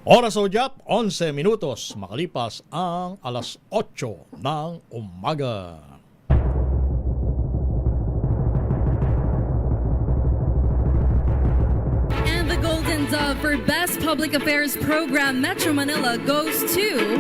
Oras o Jap, 11 minutos makalipas ang alas 8 ng umaga. And the Golden Dove for Best Public Affairs Program Metro Manila goes to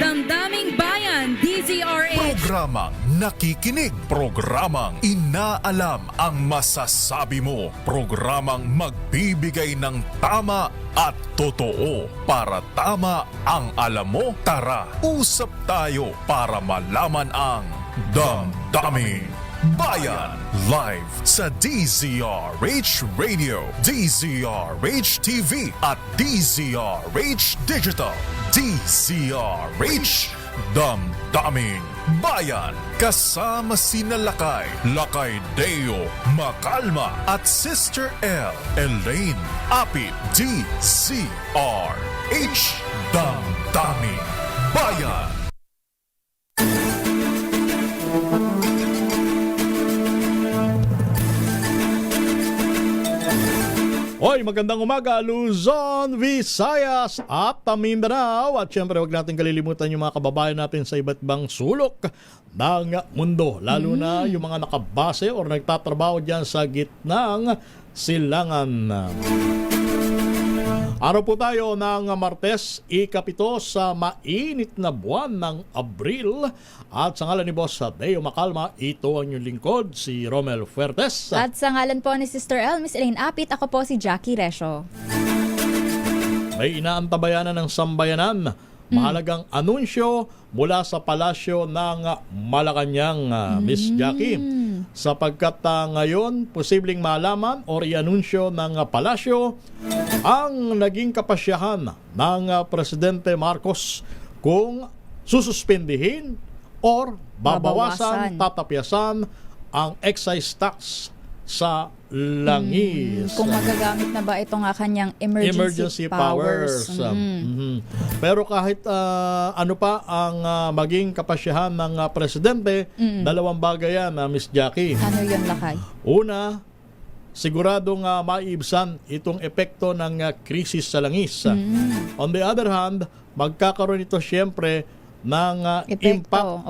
Damdaming Bayan, DZRH. Programang nakikinig, programang inaalam ang masasabi mo, programang magbibigay ng tama at totoo. Para tama ang alam mo, tara, usap tayo para malaman ang Damdaming Bayan. Live sa DZRH Radio, DZRH TV at DZRH Digital. DZRH Damdaming Bayan. Kasama sina Lakay Deo Macalma at Sister L Elaine Apit. DZRH Damdaming Bayan. Hoy, magandang umaga, Luzon, Visayas at Mindanao. At syempre, huwag natin kalilimutan yung mga kababayan natin sa iba't ibang sulok ng mundo. Lalo na yung mga nakabase o nagtatrabaho dyan sa gitnang silangan. Araw po tayo ng Martes, ikapito sa mainit na buwan ng Abril. At sa ngalan ni Boss Deo Macalma, ito ang inyong lingkod, si Romel Fuertes. At sa ngalan po ni Sister L, Miss Elaine Apit, ako po si Jackie Resio. May inaantabayanan ng sambayanan. Mahalagang anunsyo mula sa palasyo ng Malacanang, Miss Jackie. Sapagkat ngayon, posibleng malaman o i-anunsyo ng palasyo ang naging kapasyahan ng Presidente Marcos kung sususpindihin or babawasan, tatapyasan ang excise tax sa langis. Kung magagamit na ba itong kanyang emergency powers. Pero kahit ano pa ang maging kapasyahan ng presidente, dalawang bagay yan, Miss Jackie. Ano yun, Lakay? Una, siguradong maiibsan itong epekto ng krisis sa langis. On the other hand, magkakaroon ito siyempre ng impact.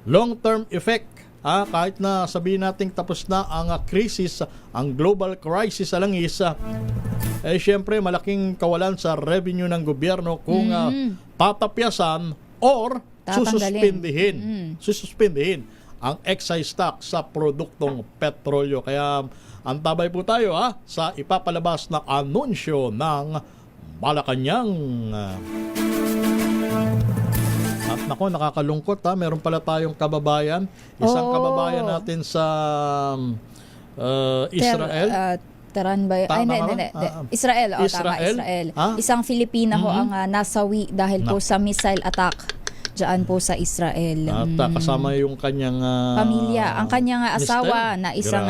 Long-term effect. Kahit na sabihin natin tapos na ang krisis, ang global crisis sa langis, siyempre malaking kawalan sa revenue ng gobyerno kung tatapyasan or sususpindihin ang excise tax sa produktong petrolyo. Kaya antabay po tayo sa ipapalabas na anunsyo ng Malacanang. At nako, nakakalungkot meron pala tayong kababayan, isang kababayan natin sa Israel. Teran ba? Israel. Tama, Israel. Isang Filipina ho ang nasawi dahil po sa missile attack diyan po sa Israel. At kasama yung kanyang pamilya, ang kanyang asawa na isang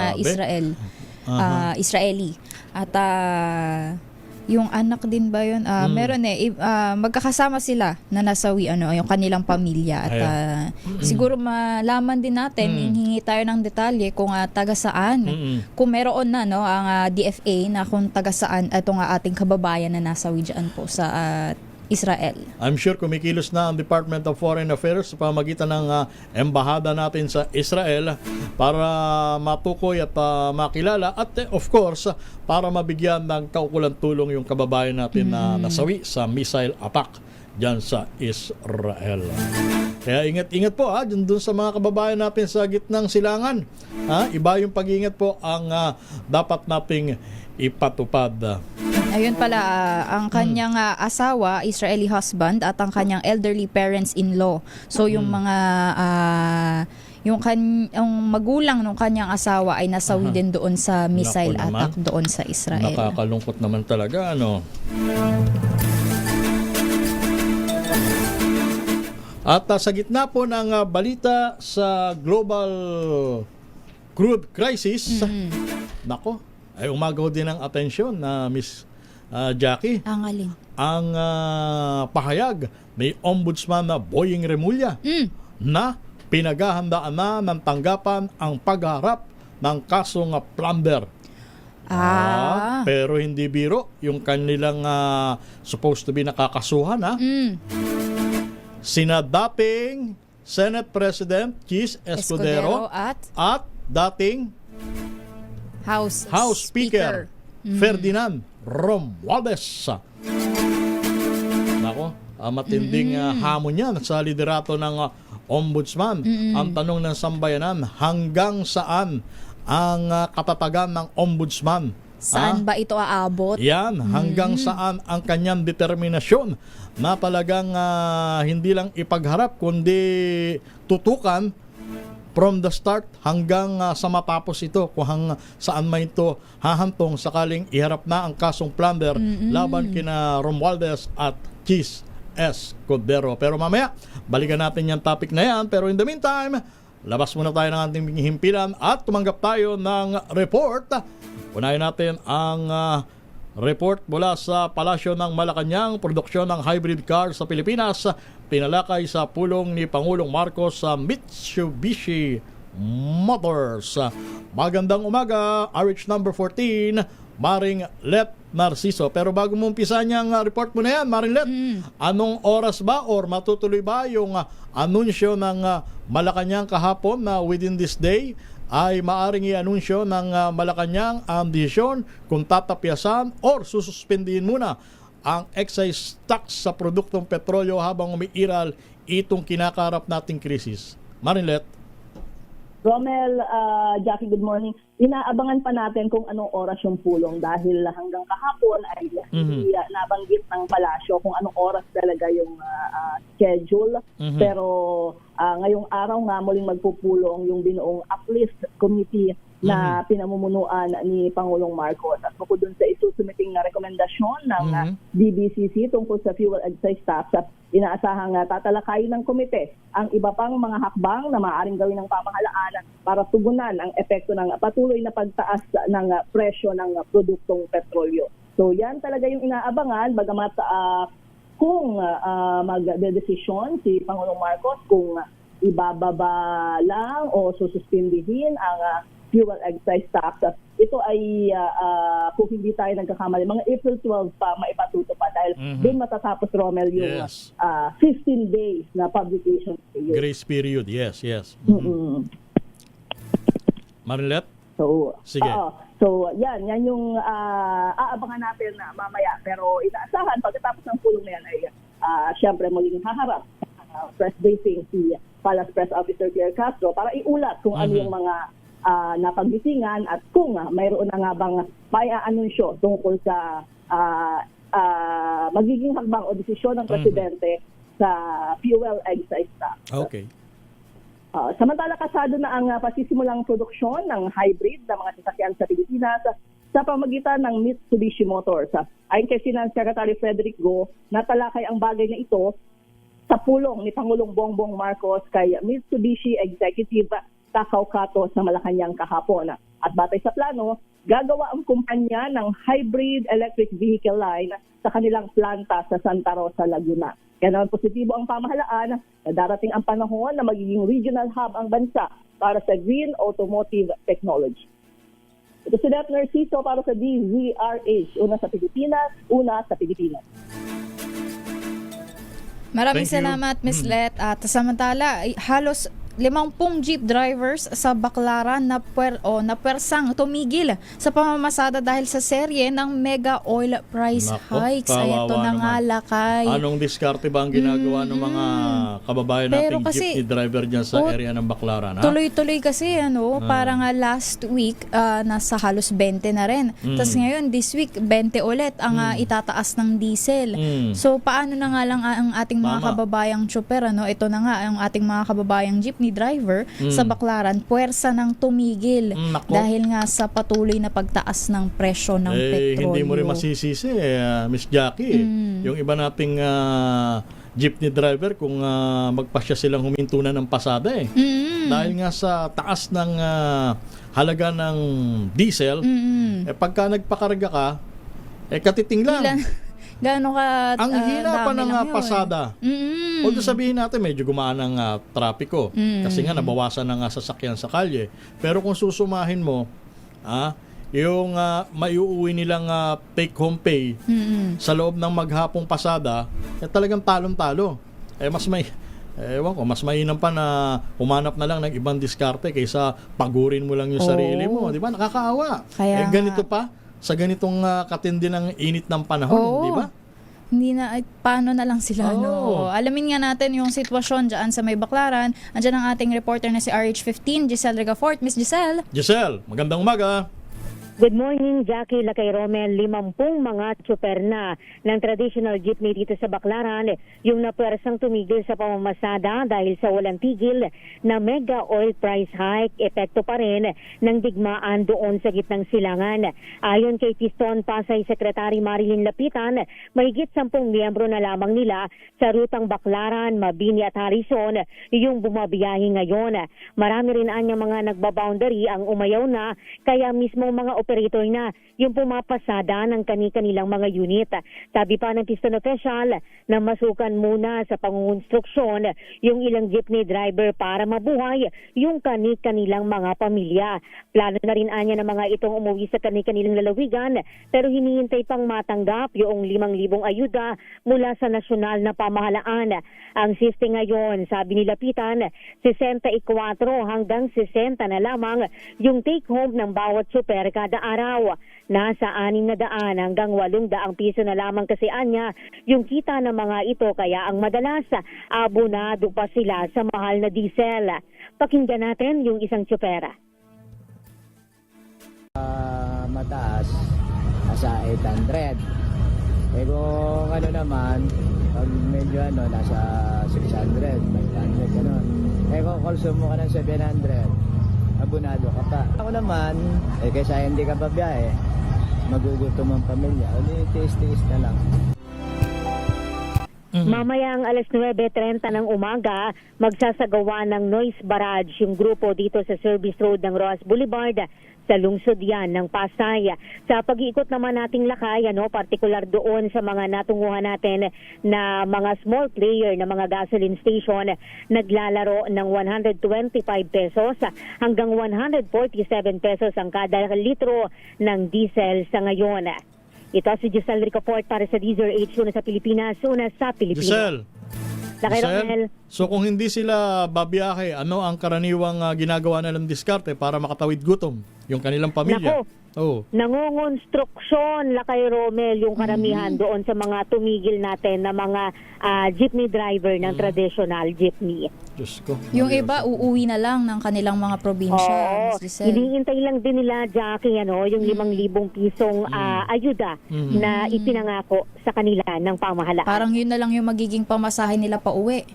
Israeli. At yung anak din ba yun? Meron magkakasama sila na nasawi yung kanilang pamilya. At siguro malaman din natin, hihingi tayo ng detalye kung taga saan. Kung meron na ang DFA na kung taga saan itong ating kababayan na nasawi dyan po sa Israel. I'm sure kumikilos na ang Department of Foreign Affairs sa pamagitan ng embahada natin sa Israel para matukoy at makilala at of course para mabigyan ng kaukulang tulong yung kababayan natin na nasawi sa missile attack dyan sa Israel. Kaya ingat-ingat po dun sa mga kababayan natin sa gitnang silangan. Iba yung pag-iingat po ang dapat nating ipatupad. Ayun pala, ang kanyang asawa, Israeli husband, at ang kanyang elderly parents-in-law. So yung mga yung magulang ng kanyang asawa ay nasawi din doon sa missile attack doon sa Israel. Nakakalungkot naman talaga, At sa gitna po ng balita sa global crude crisis, ay umagaw din ng atensyon na Miss Jackie. Ang alin? Ang pahayag ni Ombudsman na Boying Remulla na pinaghahandaan na ng tanggapan ang pagharap ng kasong plumber. Pero hindi biro yung kanilang supposed to be nakakasuhan. Sina dating Senate President Chis Escudero at dating House Speaker Ferdinand Romualdez. Nako, matinding hamon yan sa liderato ng ombudsman. Ang tanong ng sambayanan, hanggang saan ang katatagan ng ombudsman? Saan ba ito aabot? Yan, hanggang saan ang kanyang determinasyon na talagang hindi lang ipagharap kundi tutukan from the start hanggang sa matapos ito kung saan man ito hahantong sakaling iharap na ang kasong plumber laban kina Romualdez at Chis Escudero. Pero mamaya, balikan natin yung topic na yan. Pero in the meantime, labas muna tayo ng ating himpilan at tumanggap tayo ng report. Unahin natin ang report mula sa Palasyo ng Malacanang, produksyon ng hybrid car sa Pilipinas, pinalakay sa pulong ni Pangulong Marcos sa Mitsubishi Motors. Magandang umaga, RH number 14, Maring Let Narciso. Pero bago mo umpisa niyang report mo na yan, Maring Let, anong oras ba or matutuloy ba yung anunsyo ng Malacanang kahapon na within this day ay maaring i-anunsyo ng Malacanang ang desisyon kung tatapyasan or sususpindihin muna ang excise tax sa produktong petrolyo habang umiiral itong kinakarap nating krisis? Marinlet. Romel, Jackie, good morning. Inaabangan pa natin kung anong oras yung pulong dahil hanggang kahapon ay hindi nabanggit ng palasyo kung anong oras talaga yung schedule. Pero ngayong araw nga muling magpupulong yung binuong uplift committee na pinamumunuan ni Pangulong Marcos. At bukod dun sa isusumiting na rekomendasyon ng DBCC tungkol sa fuel excise tax, inaasahang tatalakayin ng komite ang iba pang mga hakbang na maaaring gawin ng pamahalaan para tugunan ang epekto ng patuloy na pagtaas ng presyo ng produktong petrolyo. So yan talaga yung inaabangan, bagamat kung magdedesisyon si Pangulong Marcos kung ibababa lang o sususpindihin ang fuel excise tax. Ito ay kung hindi tayo nagkakamali, mga April 12 pa maipatutupad dahil doon matatapos, Romel, yung 15 days na publication period. Grace period, yes. Marilet? Sige. So, yan yung aabangan natin mamaya. Pero inaasahan, pagkatapos ng pulong na yan ay siyempre muling haharap press briefing si Palace Press Officer Pierre Castro para iulat kung ano yung mga napagbitingan at kung mayroon na nga bang may anunsyo tungkol sa magiging hakbang o desisyon ng Presidente sa fuel excise tax. Okay. Samantala, kasado na ang pasisimulang produksyon ng hybrid na mga sasakyan sa Pilipinas sa pamagitan ng Mitsubishi Motors. Ayon kay Finance Secretary Frederick Go, natalakay ang bagay na ito sa pulong ni Pangulong Bongbong Marcos kay Mitsubishi Executive Takaw Kato sa Malacanang kahapon. At batay sa plano, gagawa ang kumpanya ng hybrid electric vehicle line sa kanilang planta sa Santa Rosa, Laguna. Kaya naman positibo ang pamahalaan na darating ang panahon na magiging regional hub ang bansa para sa green automotive technology. Ito si Let Narciso para sa DZRH, una sa Pilipinas. Maraming salamat, Ms. Let. At samantala, halos 50 jeep drivers sa Baclaran na pwersang tumigil sa pamamasada dahil sa serye ng mega oil price hikes. Ay, ito na nga lakay. Anong diskarte ba ang ginagawa ng mga kababayan nating jeepney driver dyan sa area ng Baclaran? Tuloy-tuloy kasi, parang last week, nasa halos 20 na rin. Tapos ngayon, this week, 20 ulit ang itataas ng diesel. So, paano na nga lang ang ating mga kababayang tsuper, ito na nga, ang ating mga kababayang jeepney driver sa Baclaran, puwersa ng tumigil dahil nga sa patuloy na pagtaas ng presyo ng petrolyo. Hindi mo rin masisisi, Miss Jackie. Yung iba nating jeepney driver kung magpasya silang huminto na ng pasada dahil nga sa taas ng halaga ng diesel, pagka nagpakarga ka, katiting lang. gaano ka Ang hina pa dami ng lang yun. pasada. Mm-mm. Although sabihin natin medyo gumaan ang trapiko kasi nga nabawasan ng sasakyan sa kalye. Pero kung susumahin mo, yung maiuwi nilang take home pay sa loob ng maghapong pasada, talagang talong-talo. Ewan ko, mas mainam pa na humanap na lang ng ibang diskarte kaysa pagurin mo lang yung sarili mo. Di ba? Nakakaawa. Kaya ganito pa, sa ganitong katindi ng init ng panahon, Oo. di ba? Hindi na, paano na lang sila, Oo. Alamin nga natin yung sitwasyon dyan sa May Baclaran. Andyan ang ating reporter na si RH15, Giselle Regafort. Miss Giselle? Giselle, magandang umaga. Good morning, Jackie, Lakay Romel. 50 mga tsuper na ng traditional jeepney dito sa Baclaran yung napersang tumigil sa pamamasada dahil sa walang tigil na mega oil price hike. Epekto pa rin ng digmaan doon sa gitnang silangan. Ayon kay Tiston Pasay Secretary Marilyn Lapitan, mahigit 10 miyembro na lamang nila sa rutang Baclaran, Mabini at Harrison yung bumabiyahe ngayon. Marami rin anya mga nagbaboundary ang umayaw na, kaya mismo mga operator na yung pumapasada ng kani-kanilang mga unit. Sabi pa ng Tiston official na masukan muna sa pangungonstruksyon yung ilang jeepney driver para mabuhay yung kani-kanilang mga pamilya. Plano na rin anya ng mga itong umuwi sa kani-kanilang lalawigan, pero hinihintay pang matanggap yung 5,000 ayuda mula sa nasyonal na pamahalaan. Ang siste ngayon, sabi ni Lapitan, 64 hanggang 60 na lamang yung take home ng bawat super kada araw. Nasa 600 hanggang 800 piso na lamang kasi anya yung kita ng mga ito, kaya ang madalas abonado pa sila sa mahal na diesel. Pakinggan natin yung isang tsupera. Mataas, nasa 800. Kung ano naman, pag medyo nasa 600, 500, gano'n. Kung konsumo ka ng 700, abonado ka pa. Ako naman, kaysa hindi ka babiyahe, magugutom ang pamilya. O tiis-tiis na lang. Mamayang alas 9:30 ng umaga, magsasagawa ng noise barrage yung grupo dito sa Service Road ng Roas Boulevard sa lungsod yan ng Pasay. Sa pag-iikot naman nating lakay, partikular doon sa mga natunguhan natin na mga small player na mga gasoline station, naglalaro ng 125 pesos hanggang 147 pesos ang kada litro ng diesel sa ngayon. Ito si Giselle Ricafort para sa DZRH, una sa Pilipinas, una sa Pilipinas. Giselle, Lakay Romel. so kung hindi sila babiyahe, ano ang karaniwang ginagawa nilang diskarte para makatawid gutom yung kanilang pamilya? Nako. Oh. Nangungonstruksyon, Lakay Romel, yung karamihan doon sa mga tumigil natin na mga jeepney driver ng traditional jeepney. Diyos ko. Yung iba, uuwi na lang ng kanilang mga probinsya, Oo, Miss Giselle. hinihintay lang din nila, Jackie, yung 5,000 pisong ayuda na ipinangako sa kanila ng pamahalaan. Parang yun na lang yung magiging pamasahe nila pa uwi.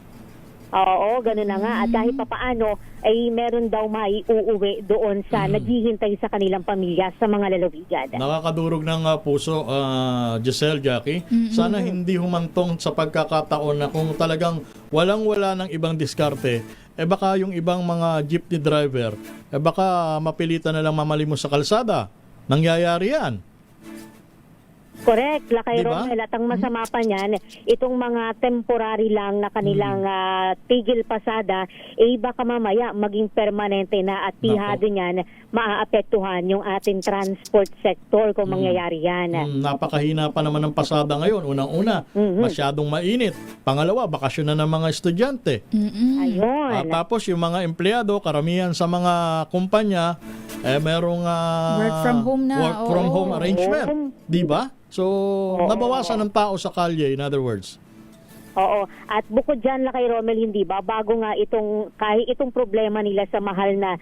Oo, gano'n na nga. At kahit papaano, ay meron daw maiuuwi doon sa naghihintay sa kanilang pamilya sa mga lalawigan. Nakakadurog ng puso, Giselle, Jackie. Sana hindi humantong sa pagkakataon na kung talagang walang-wala ng ibang diskarte, baka yung ibang mga jeepney driver, baka mapilitan na lang mamalimos sa kalsada. Nangyayari yan. Correct, Lakay Diba? Romel. At ang masama pa niyan, itong mga temporary lang na kanilang tigil pasada, baka mamaya maging permanente na at pihado niyan, maaapektuhan yung ating transport sector kung mangyayari yan. Napakahina pa naman ng pasada ngayon. Unang-una, masyadong mainit. Pangalawa, bakasyon na ng mga estudyante. Ayun. Tapos yung mga empleyado, karamihan sa mga kumpanya, merong Work from home na, work from oo. home arrangement. Di ba? So, nabawasan ng tao sa kalye, in other words. Oo. At bukod dyan, Lakay Romel, hindi ba? Bago nga kahit itong problema nila sa mahal na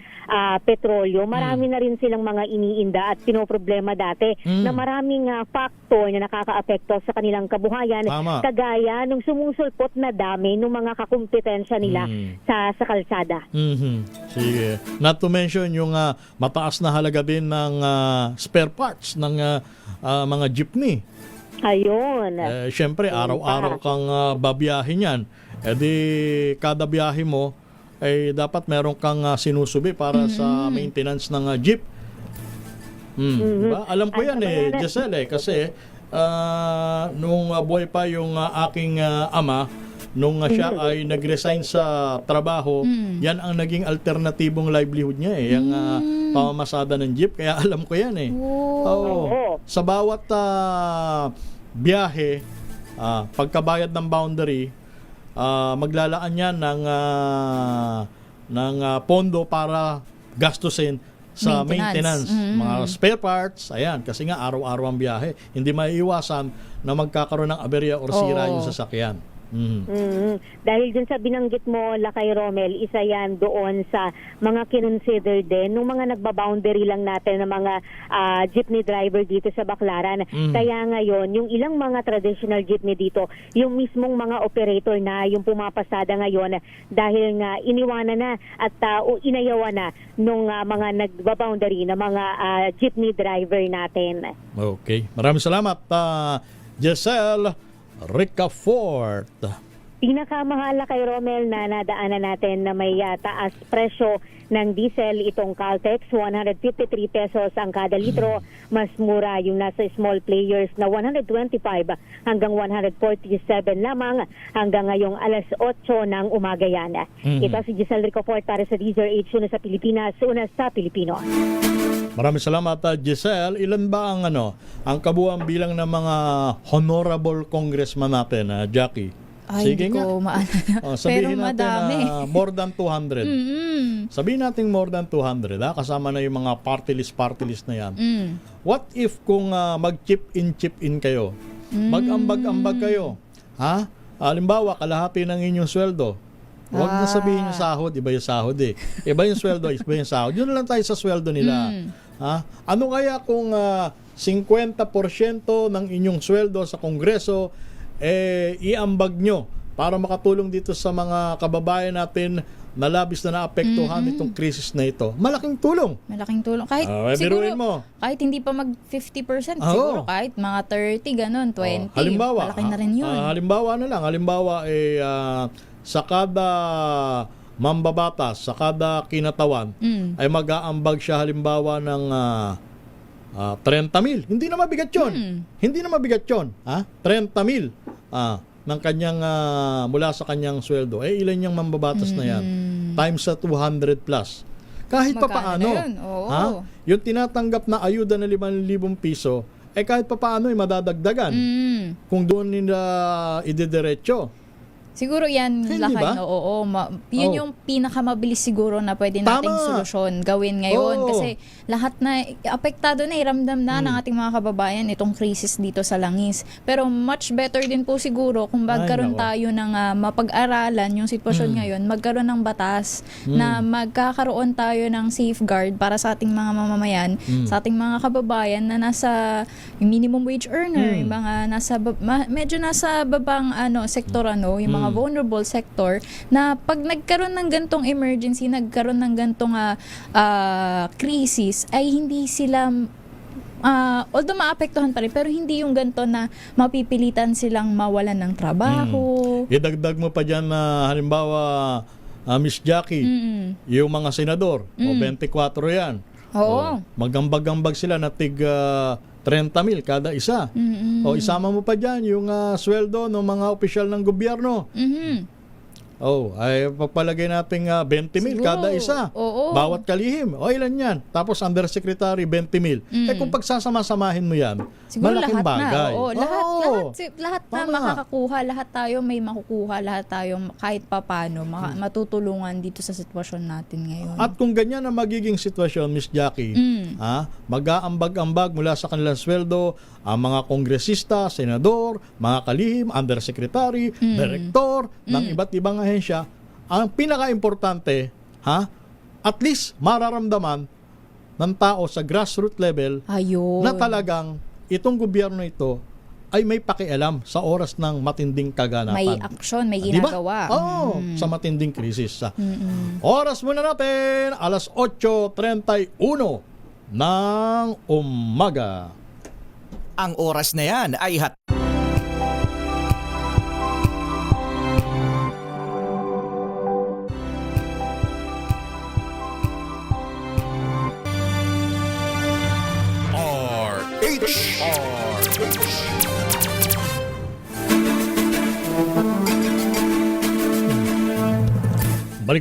petrolyo, marami na rin silang mga iniinda at pinoproblema dati na maraming factor na nakakaapekto sa kanilang kabuhayan. Tama. Kagaya nung sumusulpot na dami ng mga kakumpetensya nila sa kalsada. Sige. Not to mention yung mataas na halaga din ng spare parts ng mga jeepney. Ayun. Siyempre, araw-araw kang babiyahin yan. Di kada biyahe mo, dapat meron kang sinusubi para sa maintenance ng jeep. Diba? Alam ko yan, Giselle, kasi nung buhay pa yung aking ama, nung siya ay nag-resign sa trabaho, yan ang naging alternatibong livelihood niya eh, yung pamamasada ng jeep. Kaya alam ko yan eh. Oo. Sa bawat biyahe, pagkabayad ng boundary, maglalaan yan ng pondo para gastusin sa maintenance. Mga spare parts, ayan, kasi nga araw-araw ang biyahe. Hindi maiiwasan na magkakaroon ng aberya or sira yung sasakyan. Dahil dun sa binanggit mo, Lakay Romel, isa yan doon sa mga kinonsider din nung mga nagbaboundary lang natin ng mga jeepney driver dito sa Baclaran. Kaya ngayon, yung ilang mga traditional jeepney dito, yung mismong mga operator na yung pumapasada ngayon dahil nga iniwanan na at inayawan na nung mga nagbaboundary na mga jeepney driver natin. Okay. Maraming salamat, Giselle Ricafort. Pinakamahal kay Romel na nadaanan natin na may taas presyo ng diesel itong Caltex, 153 pesos ang kada litro. Mas mura yung nasa small players na 125 hanggang 147 lamang hanggang ngayong alas 8 ng umaga yan. Ito si Giselle Ricafort para sa DZRH, una sa Pilipinas, una sa Pilipino. Maraming salamat, Giselle. Ilan ba ang kabuuan bilang ng mga honorable congressman natin, Jackie? Ay, Sige hindi nga. ko maalala. Sabihin Pero natin madami. More than 200. Sabihin natin more than 200, kasama na yung mga party list na yan. What if kung mag-chip in kayo? Mag-ambag-ambag kayo? Halimbawa, kalahati ng inyong sweldo. Huwag na sabihin yung sahod, iba yung sahod eh. Iba yung sweldo, iba yung sahod. Yun na lang tayo sa sweldo nila. Ano kaya kung 50% ng inyong sweldo sa Kongreso iambag nyo para makatulong dito sa mga kababayan natin na labis na naapektuhan itong krisis na ito? Malaking tulong. Malaking tulong. Kahit biruin siguro, mo. kahit hindi pa mag 50%, siguro kahit mga 30, ganun, 20. Halimbawa, malaki na rin yun. Halimbawa sa kada mambabatas, sa kada kinatawan, ay mag-aambag siya halimbawa ng 30,000. Hindi na mabigat yun. Hindi na mabigat yun. 30,000 ng kanyang mula sa kanyang sweldo. Ilan yung mambabatas na yan? Times sa 200 plus. Kahit pa paano, yung tinatanggap na ayuda na 5,000 piso, kahit pa paano madadagdagan kung doon nila idediretso. Siguro yan, Lakay, yun yung pinakamabilis siguro na pwede nating solusyon gawin ngayon. Kasi lahat na, apektado na, iramdam na ng ating mga kababayan itong krisis dito sa langis. Pero much better din po siguro kung magkaroon tayo ng mapag-aralan yung sitwasyon ngayon, magkaroon ng batas na magkakaroon tayo ng safeguard para sa ating mga mamamayan, sa ating mga kababayan na nasa yung minimum wage earner, yung mga medyo nasa babang sektor, yung mga vulnerable sector, na pag nagkaroon ng gantong emergency, nagkaroon ng gantong krisis, ay hindi sila although maapektuhan pa rin, pero hindi yung ganto na mapipilitan silang mawalan ng trabaho. Idagdag mo pa dyan na halimbawa, Miss Jackie, yung mga senador, 24 yan. Magambag-ambag sila na tig 30,000 kada isa. Isama mo pa dyan yung sweldo ng mga opisyal ng gobyerno. Ay pagpalagay natin 20,000 kada isa. Bawat kalihim. Ilan yan? Tapos undersecretary 20,000. Kung pagsasama-samahin mo yan, siguro malaking lahat bagay. Lahat na makakakuha, lahat tayo may makukuha, lahat tayo kahit papano matutulungan dito sa sitwasyon natin ngayon. At kung ganyan ang magiging sitwasyon, Miss Jackie, mag-aambag-ambag mula sa kanilang sweldo ang mga kongresista, senador, mga kalihim, undersecretary, direktor ng iba't ibang ahensya. Ang pinaka-importante, at least mararamdaman ng tao sa grassroots level na talagang itong gobyerno ito ay may pakialam sa oras ng matinding kaganapan. May aksyon, may ginagawa. Sa matinding krisis. Oras muna natin, alas 8:31 ng umaga. Ang oras na yan ay Balik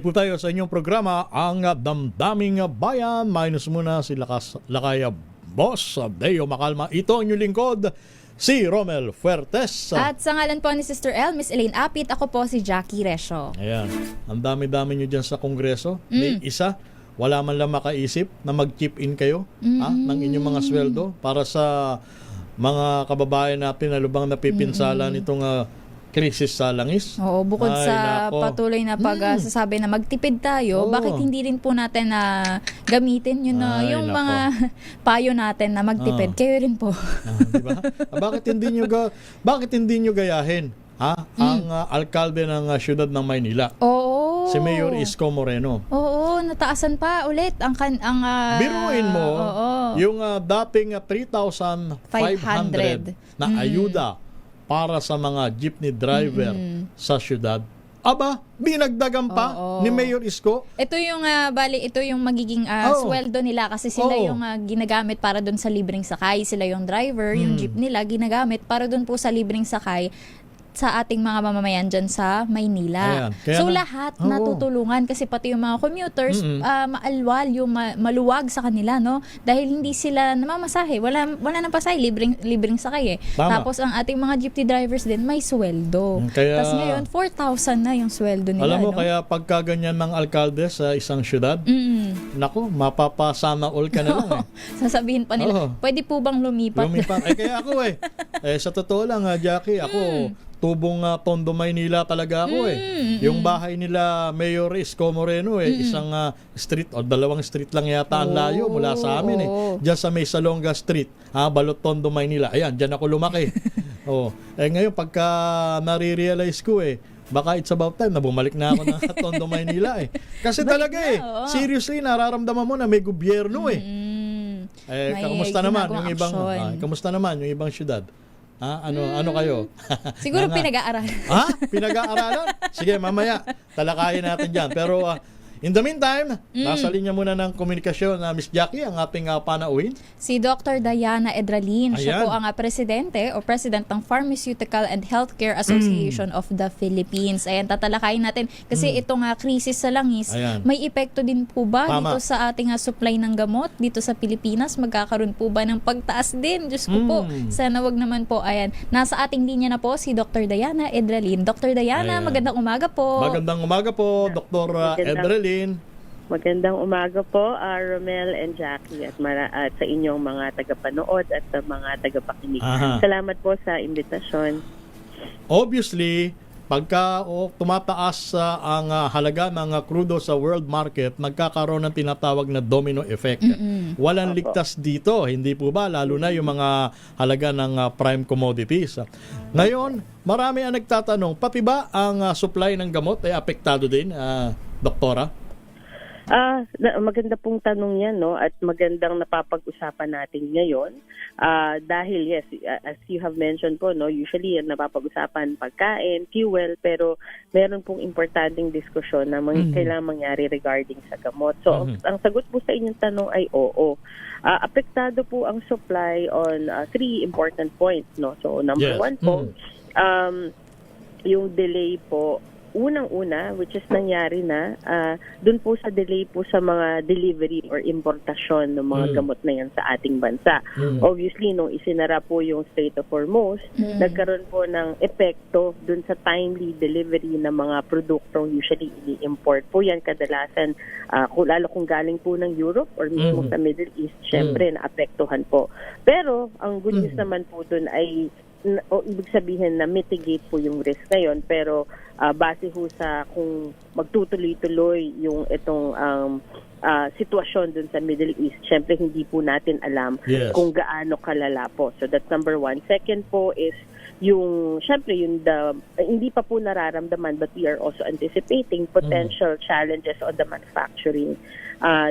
po tayo sa inyong programa, ang Damdaming Bayan. Minus muna si Lakay Boss Deo Macalma. Ito ang inyong lingkod, si Romel Fuertes. At sa ngalan po ni Sister L, Miss Elaine Apit, ako po si Jackie Resho. Ayan, ang dami-dami nyo dyan sa Kongreso. May isa, wala man lang makaisip na mag-chip in kayo ng inyong mga sweldo para sa mga kababayan natin na lubang napipinsala nitong krisis sa langis. Oo, bukod Ay, sa nako. patuloy na pagsasabi na magtipid tayo, Oo. bakit hindi rin po natin na gamitin yun na Ay, yung nako. mga payo natin na magtipid. Kayo rin po. Diba? Bakit hindi nyo gayahin ang alkalde ng siyudad ng Maynila? Oo. Si Mayor Isko Moreno. Oo, nataasan pa ulit ang Biruin mo, oo. yung dating 3,500 na ayuda para sa mga jeepney driver sa syudad. Aba, binagdagan pa Oo. ni Mayor Isko. Ito yung ito yung magiging Oo. sweldo nila kasi sila Oo. yung ginagamit para doon sa libreng sakay, sila yung driver, yung jeep nila ginagamit para doon po sa libreng sakay sa ating mga mamamayan dyan sa Maynila. Ayan. Kaya So na- lahat Oo. natutulungan kasi pati yung mga commuters maalwal yung maluwag sa kanila, no? Dahil hindi sila namamasahe, wala nang pasahe, libreng sakay eh. Tama. Tapos ang ating mga jeepney drivers din may sweldo. Kaya- Tapos ngayon 4,000 na yung sweldo nila. Alam mo, no? kaya pagka ganyan ng alkalde sa isang syudad, naku, mapapasana all ka na lang eh. Sasabihin pa nila, Oo. pwede po bang lumipat? Kaya ako sa totoo lang, Jackie, ako, tubong Tondo, Maynila talaga ako Yung bahay nila, Mayor Isko Moreno isang street o dalawang street lang yata ang layo mula sa amin Diyan sa may Salonga Street, Balot, Tondo, Maynila. Ayan, diyan ako lumaki. Ngayon, pagka nare-realize ko baka it's about time na bumalik na ako ng Tondo, Maynila Kasi talaga oo. seriously, nararamdaman mo na may gobyerno May kamusta naman yung ginagawang ibang aksyon. kamusta naman yung ibang syudad? Ano kayo? Siguro Mga- pinag-aaral. Pinag-aaralan? Sige, mamaya talakayin natin diyan. Pero in the meantime, nasa linya muna ng komunikasyon na Miss Jackie ang ating panauhin. Si Dr. Diana Edralin, siya Ayan. po ang presidente o president ng Pharmaceutical and Healthcare Association of the Philippines. Ayan, tatalakayin natin. Kasi itong krisis sa langis, Ayan. may epekto din po ba Tama. dito sa ating supply ng gamot dito sa Pilipinas? Magkakaroon po ba ng pagtaas din? Diyos ko po, sana wag naman po. Ayan, nasa ating linya na po si Dr. Diana Edralin. Dr. Diana, Ayan. magandang umaga po. Magandang umaga po, Dr. Edralin. Magandang umaga po, Romel and Jackie at sa inyong mga tagapanood at sa mga tagapakinig. Aha. Salamat po sa imbitasyon. Obviously, pagka tumataas ang halaga ng crudo sa world market, nagkakaroon ng tinatawag na domino effect. Walang ligtas dito, hindi po ba? Lalo na yung mga halaga ng prime commodities. Ngayon, marami ang nagtatanong, pati ba ang supply ng gamot ay apektado din, Doktora? Maganda pong tanong yan, no? At magandang napapag-usapan natin ngayon. Dahil, yes, as you have mentioned po, no, usually napapag-usapan pagkain, fuel, pero meron pong importanteng diskusyon na kailangan mangyari regarding sa gamot. So, ang sagot po sa inyong tanong ay oo. Apektado po ang supply on three important points, no? So, number one po, yung delay po, unang-una, which is nangyari na, dun po sa delay po sa mga delivery or importasyon ng mga gamot na yan sa ating bansa. Obviously, nung isinara po yung Strait of Hormuz, nagkaroon po ng epekto dun sa timely delivery ng mga produktong usually ini-import po yan kadalasan, lalo kung galing po ng Europe or mismo sa Middle East, syempre naapektuhan po. Pero, ang good news naman po dun ay ibig sabihin na mitigate po yung risk ngayon, pero base ho sa kung magtutuloy-tuloy yung itong sitwasyon dun sa Middle East, syempre hindi po natin alam kung gaano kalala po. So that's number one. Second po is yung, syempre, hindi pa po nararamdaman but we are also anticipating potential challenges on the manufacturing.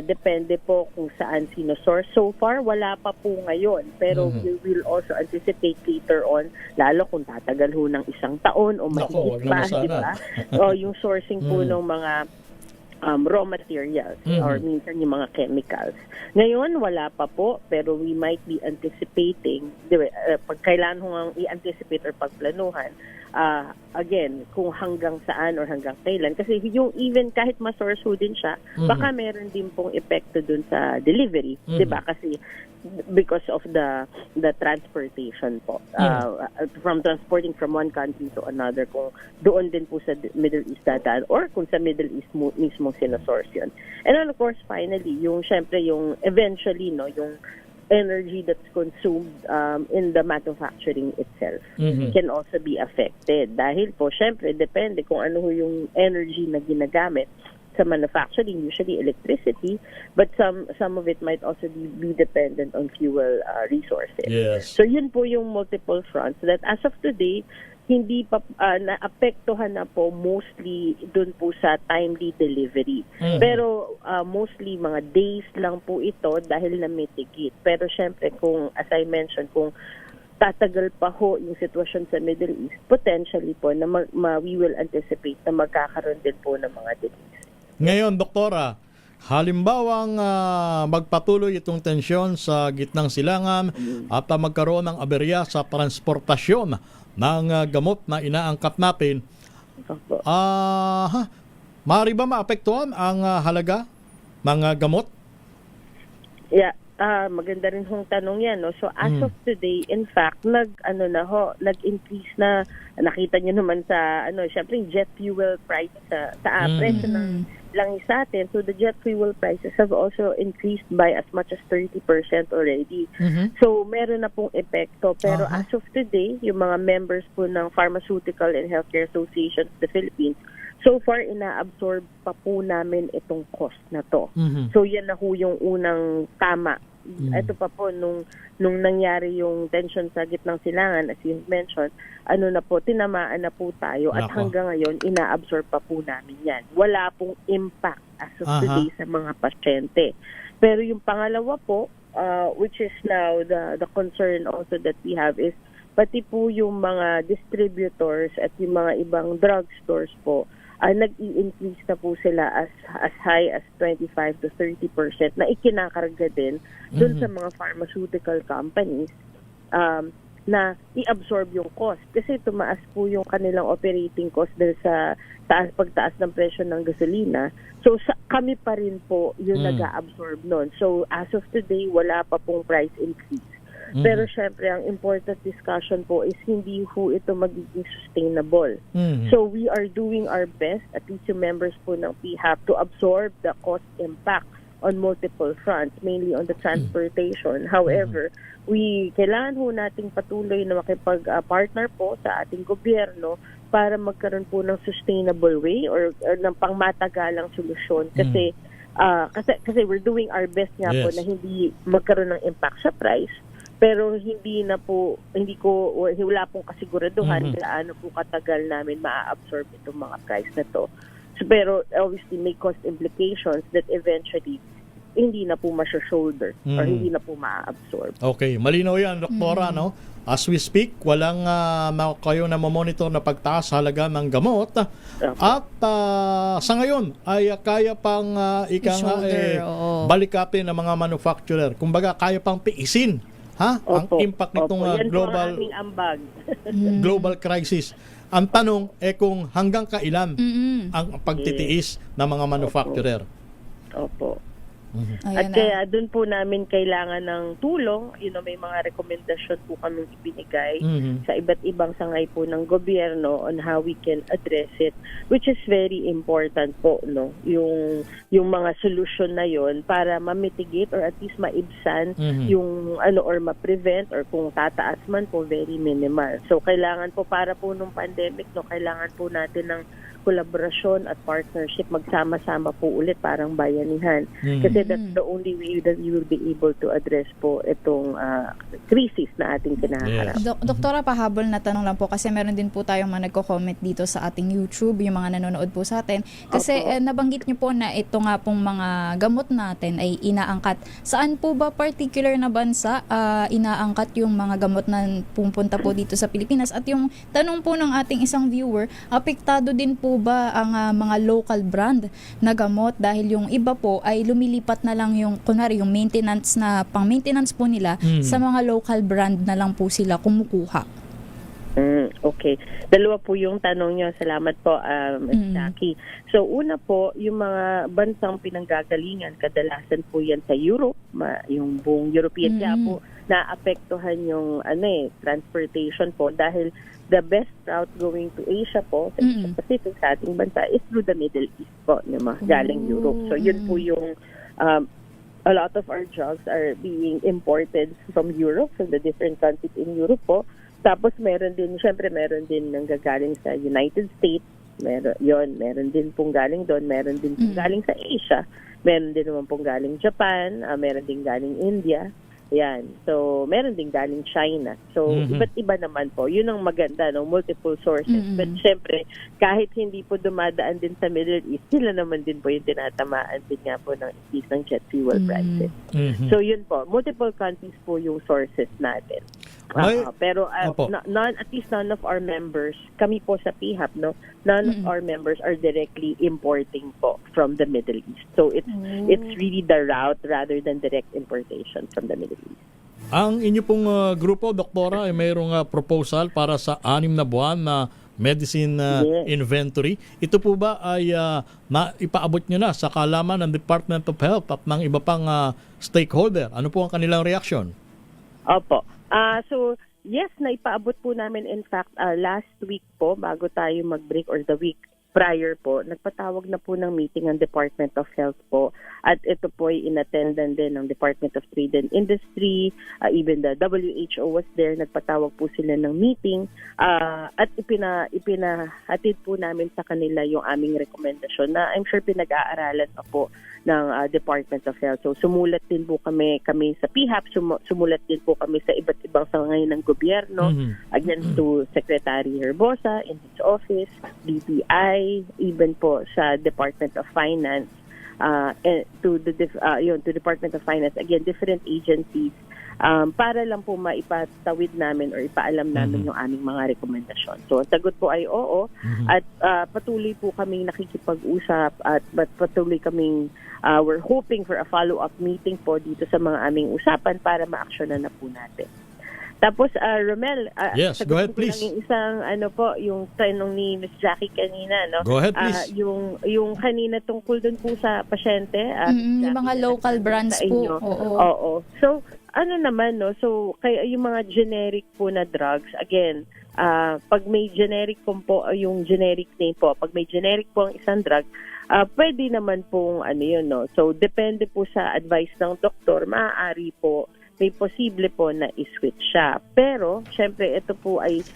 Depende po kung saan sino-source. So far, wala pa po ngayon. Pero we will also anticipate later on, lalo kung tatagal ho ng isang taon o mahigit pa, di ba? O yung sourcing po ng mga raw materials or minsan yung mga chemicals. Ngayon, wala pa po, pero we might be anticipating, pag kailan hong i-anticipate or pagplanuhan, again, kung hanggang saan or hanggang kailan. Kasi yung even kahit ma-source ho din siya, baka meron din pong epekto dun sa delivery. Diba? Kasi because of the transportation po. From transporting from one country to another, kung doon din po sa Middle East dadaan or kung sa Middle East mismo sinasource yun. And then of course, finally, yung syempre yung eventually, no, yung energy that's consumed in the manufacturing itself can also be affected. Dahil po, syempre, depende kung ano yung energy na ginagamit sa manufacturing, usually electricity, but some of it might also be dependent on fuel resources. Yes. So yun po yung multiple fronts that as of today, hindi pa naapektuhan na po mostly dun po sa timely delivery. Pero mostly mga days lang po ito dahil na-mitigate. Pero syempre kung, as I mentioned, kung tatagal pa ho yung sitwasyon sa Middle East, potentially po na we will anticipate na magkakaroon din po ng mga delays. Ngayon, Doktora, halimbawang magpatuloy itong tensyon sa gitnang silangan at magkaroon ng aberya sa transportasyon ng gamot na inaangkat natin, maaari ba maapektuhan ang halaga ng gamot? Yeah. Maganda rin hong tanong yan, no? So as of today, in fact, nag-increase na, nakita nyo naman sa syempre jet fuel price sa presyo ng langis sa atin. So the jet fuel prices have also increased by as much as 30% already. So meron na pong epekto. Pero as of today, yung mga members po ng Pharmaceutical and Healthcare Association of the Philippines, so far, ina-absorb pa po namin itong cost na to. So yan na ho yung unang tama. Ito pa po, nung nangyari yung tension sa gitnang silangan, as you mentioned, tinamaan na po tayo at hanggang ngayon, ina-absorb pa po namin yan. Wala pong impact as of today sa mga pasyente. Pero yung pangalawa po, which is now the concern also that we have is, pati po yung mga distributors at yung mga ibang drugstores po, nag-i-increase na po sila as high as 25 to 30% na ikinakarga din dun sa mga pharmaceutical companies na i-absorb yung cost. Kasi tumaas po yung kanilang operating cost dahil sa pagtaas ng presyo ng gasolina. So kami pa rin po yung nag-a-absorb nun. So as of today, wala pa pong price increase. Pero syempre, ang important discussion po is hindi ho ito magiging sustainable. So we are doing our best, at least yung members po ng PHAP, to absorb the cost impact on multiple fronts, mainly on the transportation. However, kailangan ho nating patuloy na makipag-partner po sa ating gobyerno para magkaroon po ng sustainable way or ng pangmatagalang solusyon. Kasi we're doing our best nga po na hindi magkaroon ng impact sa price. Pero wala pong kasiguraduhan gaano po katagal namin ma-absorb itong mga price na to. So, pero obviously may cost implications that eventually hindi na po ma-shoulder or hindi na po ma-absorb. Okay, malinaw yan, Doktora, no? As we speak, walang kayo na monitor na pagtaas halaga ng gamot. At sa ngayon ay kaya pang balikatin ng mga manufacturer. Kumbaga, kaya pang tiisin ang impact nitong global global crisis. Ang tanong kung hanggang kailan ang pagtitiis ng mga manufacturer. Opo. At kaya doon po namin kailangan ng tulong. May mga rekomendasyon po kaming ibinigay sa iba't ibang sangay po ng gobyerno on how we can address it, which is very important po, no? Yung mga solution na yon para ma-mitigate or at least maibsan yung or ma-prevent or kung tataas man po, very minimal. So kailangan po para po nung pandemic, no, kailangan po natin ng kolaborasyon at partnership, magsama-sama po ulit parang bayanihan. Kasi that's the only way that you will be able to address po itong crisis na ating kinaharap. Doktora, pahabol na tanong lang po kasi meron din po tayong mga nagko-comment dito sa ating YouTube, yung mga nanonood po sa atin. Kasi nabanggit niyo po na ito nga pong mga gamot natin ay inaangkat. Saan po ba particular na bansa inaangkat yung mga gamot na pupunta po dito sa Pilipinas? At yung tanong po ng ating isang viewer, apektado din po po ba ang mga local brand na gamot dahil yung iba po ay lumilipat na lang yung kunwari yung maintenance na pang-maintenance po nila sa mga local brand na lang po sila kumukuha. Okay. Dalawa po yung tanong niyo. Salamat po, Ms. Jackie. So, una po, yung mga bansang pinanggagalingan, kadalasan po yan sa Europe, yung buong European kaya po, naapektuhan yung transportation po dahil the best route going to Asia po, sa Asia Pacific, sa ating bansa, is through the Middle East po, yung mga galing Europe. So, yun po yung a lot of our drugs are being imported from Europe, from the different countries in Europe po. Tapos meron din nanggagaling sa United States, meron din pong galing doon, meron din pong galing sa Asia, meron din naman pong galing Japan, meron din galing India. Yan. So, meron din galing China. So, iba't iba naman po. Yun ang maganda, no? Multiple sources. But syempre, kahit hindi po dumadaan din sa Middle East, sila naman din po yung tinatamaan din nga po ng increase ng jet fuel prices. So, yun po. Multiple countries po yung sources natin. Pero at least none of our members, kami po sa PHAP, no, none of our members are directly importing po from the Middle East. So it's really the route rather than direct importation from the Middle East. Ang inyo pong grupo, Doktora, ay mayroong proposal para sa 6 na buwan na medicine inventory. Ito po ba ay ipaabot nyo na sa kaalaman ng Department of Health at ng iba pang stakeholder? Ano po ang kanilang reaksyon? Opo. So, yes, naipaabot po namin. In fact, last week po, bago tayo mag-break or the week prior po, nagpatawag na po ng meeting ang Department of Health po. At ito po ay inattendan din ng Department of Trade and Industry, even the WHO was there, nagpatawag po sila ng meeting at ipinahatid po namin sa kanila yung aming rekomendasyon na I'm sure pinag-aaralan pa po ng Department of Health. So sumulat din po kami sa PHAP, sumulat din po kami sa iba't ibang sangay ng gobyerno, against to Secretary Herbosa in his office, DTI, even po sa Department of Finance, to Department of Finance, again, different agencies, para lang po maipatawid namin or ipaalam namin yung aming mga rekomendasyon. So, ang sagot po ay oo, at patuloy po kaming nakikipag-usap at patuloy kaming we're hoping for a follow-up meeting po dito sa mga aming usapan para ma-actionan na po natin. Tapos, Romel, yes, go ahead, please. Yung isang, yung tanong ni Ms. Jackie kanina, no? Go ahead, please. Yung kanina tungkol dun po sa pasyente. Yung mga local brands po. Oo. So, naman, no? So, kaya yung mga generic po na drugs, again, pag may generic po, yung generic name po, pag may generic po ang isang drug, pwede naman pong, no? So, depende po sa advice ng doktor, maaari po, may posible po na i-switch siya. Pero, syempre, ito po ay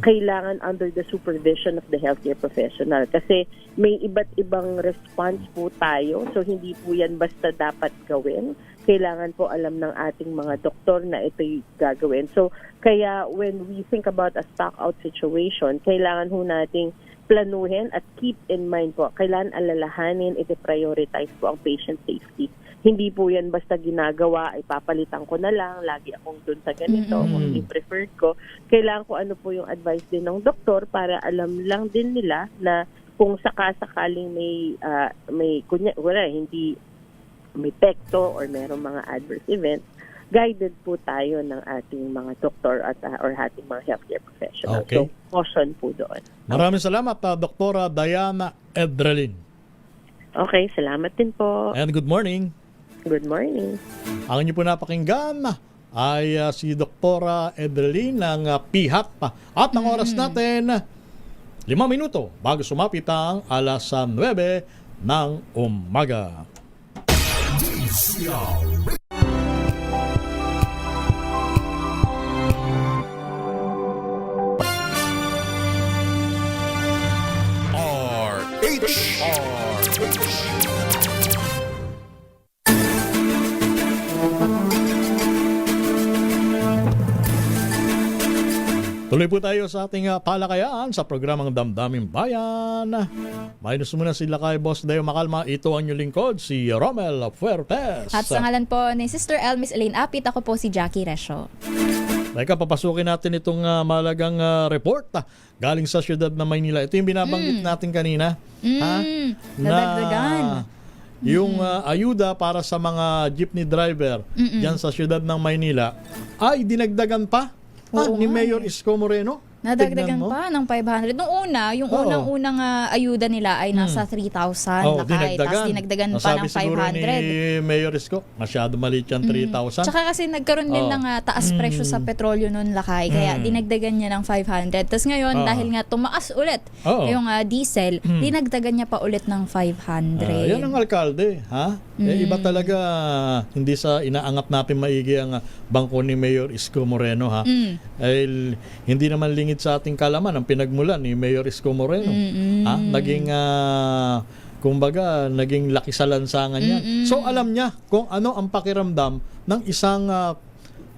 kailangan under the supervision of the healthcare professional kasi may iba't ibang response po tayo. So, hindi po yan basta dapat gawin. Kailangan po alam ng ating mga doktor na ito'y gagawin. So, kaya when we think about a stock-out situation, kailangan po nating planuhin at keep in mind po, kailangan alalahanin, iti-prioritize po ang patient safety. Hindi po yan basta ginagawa, ay papalitan ko na lang, lagi akong dun sa ganito, kung hindi preferred ko. Kailangan ko ano po yung advice din ng doktor para alam lang din nila na kung sakasakaling hindi may pekto or merong mga adverse events, guided po tayo ng ating mga doktor at or ating mga healthcare professionals. Okay. So, caution po doon. Maraming salamat, Doktora Diana Edralin. Okay, salamat din po. And good morning. Good morning. Ang inyo po napakinggan ay si Doktora Edralin ng PHAP. At ang oras natin, 5 minuto bago sumapit ang alas 9 ng umaga. Tuloy po tayo sa ating palakayaan sa programang Damdaming Bayan. Minus muna sila kay Boss Deo Makalma. Ito ang inyong lingkod, si Romel Fuertes. At sa ngalan po ni Sister Elmis Elaine Apit, ako po si Jackie Resho. Teka, papasukin natin itong malagang report galing sa siyudad ng Maynila. Ito yung binabanggit natin kanina. Nadagdagan. Yung ayuda para sa mga jeepney driver dyan sa siyudad ng Maynila ay dinagdagan pa ni Mayor Isko Moreno. Nadagdagan Tignan mo. pa ng 500. Nung una, yung unang ayuda nila ay nasa 3,000 lakay. Tapos dinagdagan pa ng Nasabi siguro 500. ni Mayor Isko, masyado maliit yan, 3,000. Tsaka kasi nagkaroon din ng taas presyo sa petrolyo noon lakay. Kaya dinagdagan niya ng 500. Tapos ngayon, dahil nga tumaas ulit yung diesel, dinagdagan niya pa ulit ng 500. Yan ang alkalde, ha? Iba talaga, hindi sa inaangat natin maigi ang bangko ni Mayor Isko Moreno, ha? Hindi naman lingid sa ating kalaman ang pinagmulan ni Mayor Isko Moreno. Ha? Naging kumbaga, naging laki sa lansangan niya. So alam niya kung ano ang pakiramdam ng isang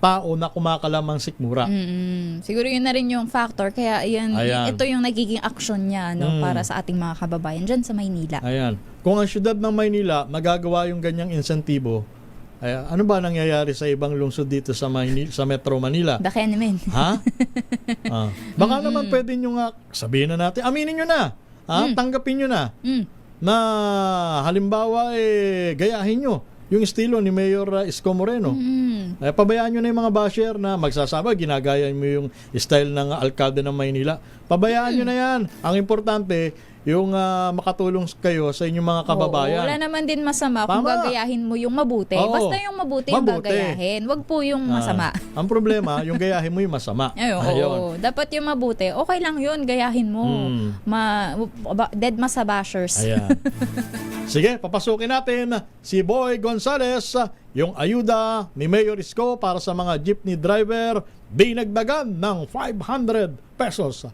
tao na kumakalamang sikmura. Siguro yun na rin yung factor. Kaya ito yung nagiging aksyon niya para sa ating mga kababayan dyan sa Maynila. Ayan. Kung ang syudad ng Maynila magagawa yung ganyang insentibo, ano ba nangyayari sa ibang lungsod dito sa Metro Manila? Baka naman. Ha? Baka naman pwede nyo nga, sabihin na natin, aminin nyo na. Tanggapin nyo na. Na halimbawa, gayahin nyo yung estilo ni Mayor Isko Moreno. Pabayaan nyo na yung mga basher na magsasabi, ginagaya mo yung style ng alkalde ng Maynila. Pabayaan nyo na yan. Ang importante, yung makatulong kayo sa inyong mga kababayan. Wala naman din masama kung gagayahin mo yung mabuti. Basta yung mabuti yung gagayahin. Wag po yung masama. Ang problema, yung gayahin mo yung masama. Ayun. Dapat yung mabuti. Okay lang yun, gayahin mo. Dead ma sa bashers. Ayan. Sige, papasukin natin si Boy Gonzales, yung ayuda ni Mayor Isko para sa mga jeepney driver, dinagdagan ng 500 pesos.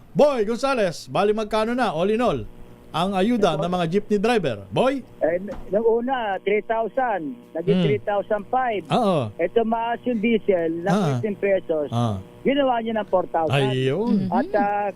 Boy Gonzales, bali magkano na all in all ang ayuda ng mga jeepney driver? Boy? Nung una, 3,000. Naging 3,005. Oo. Ito maas yung diesel ng 15 pesos. Ginawa niya ng 4,000. Ayun. At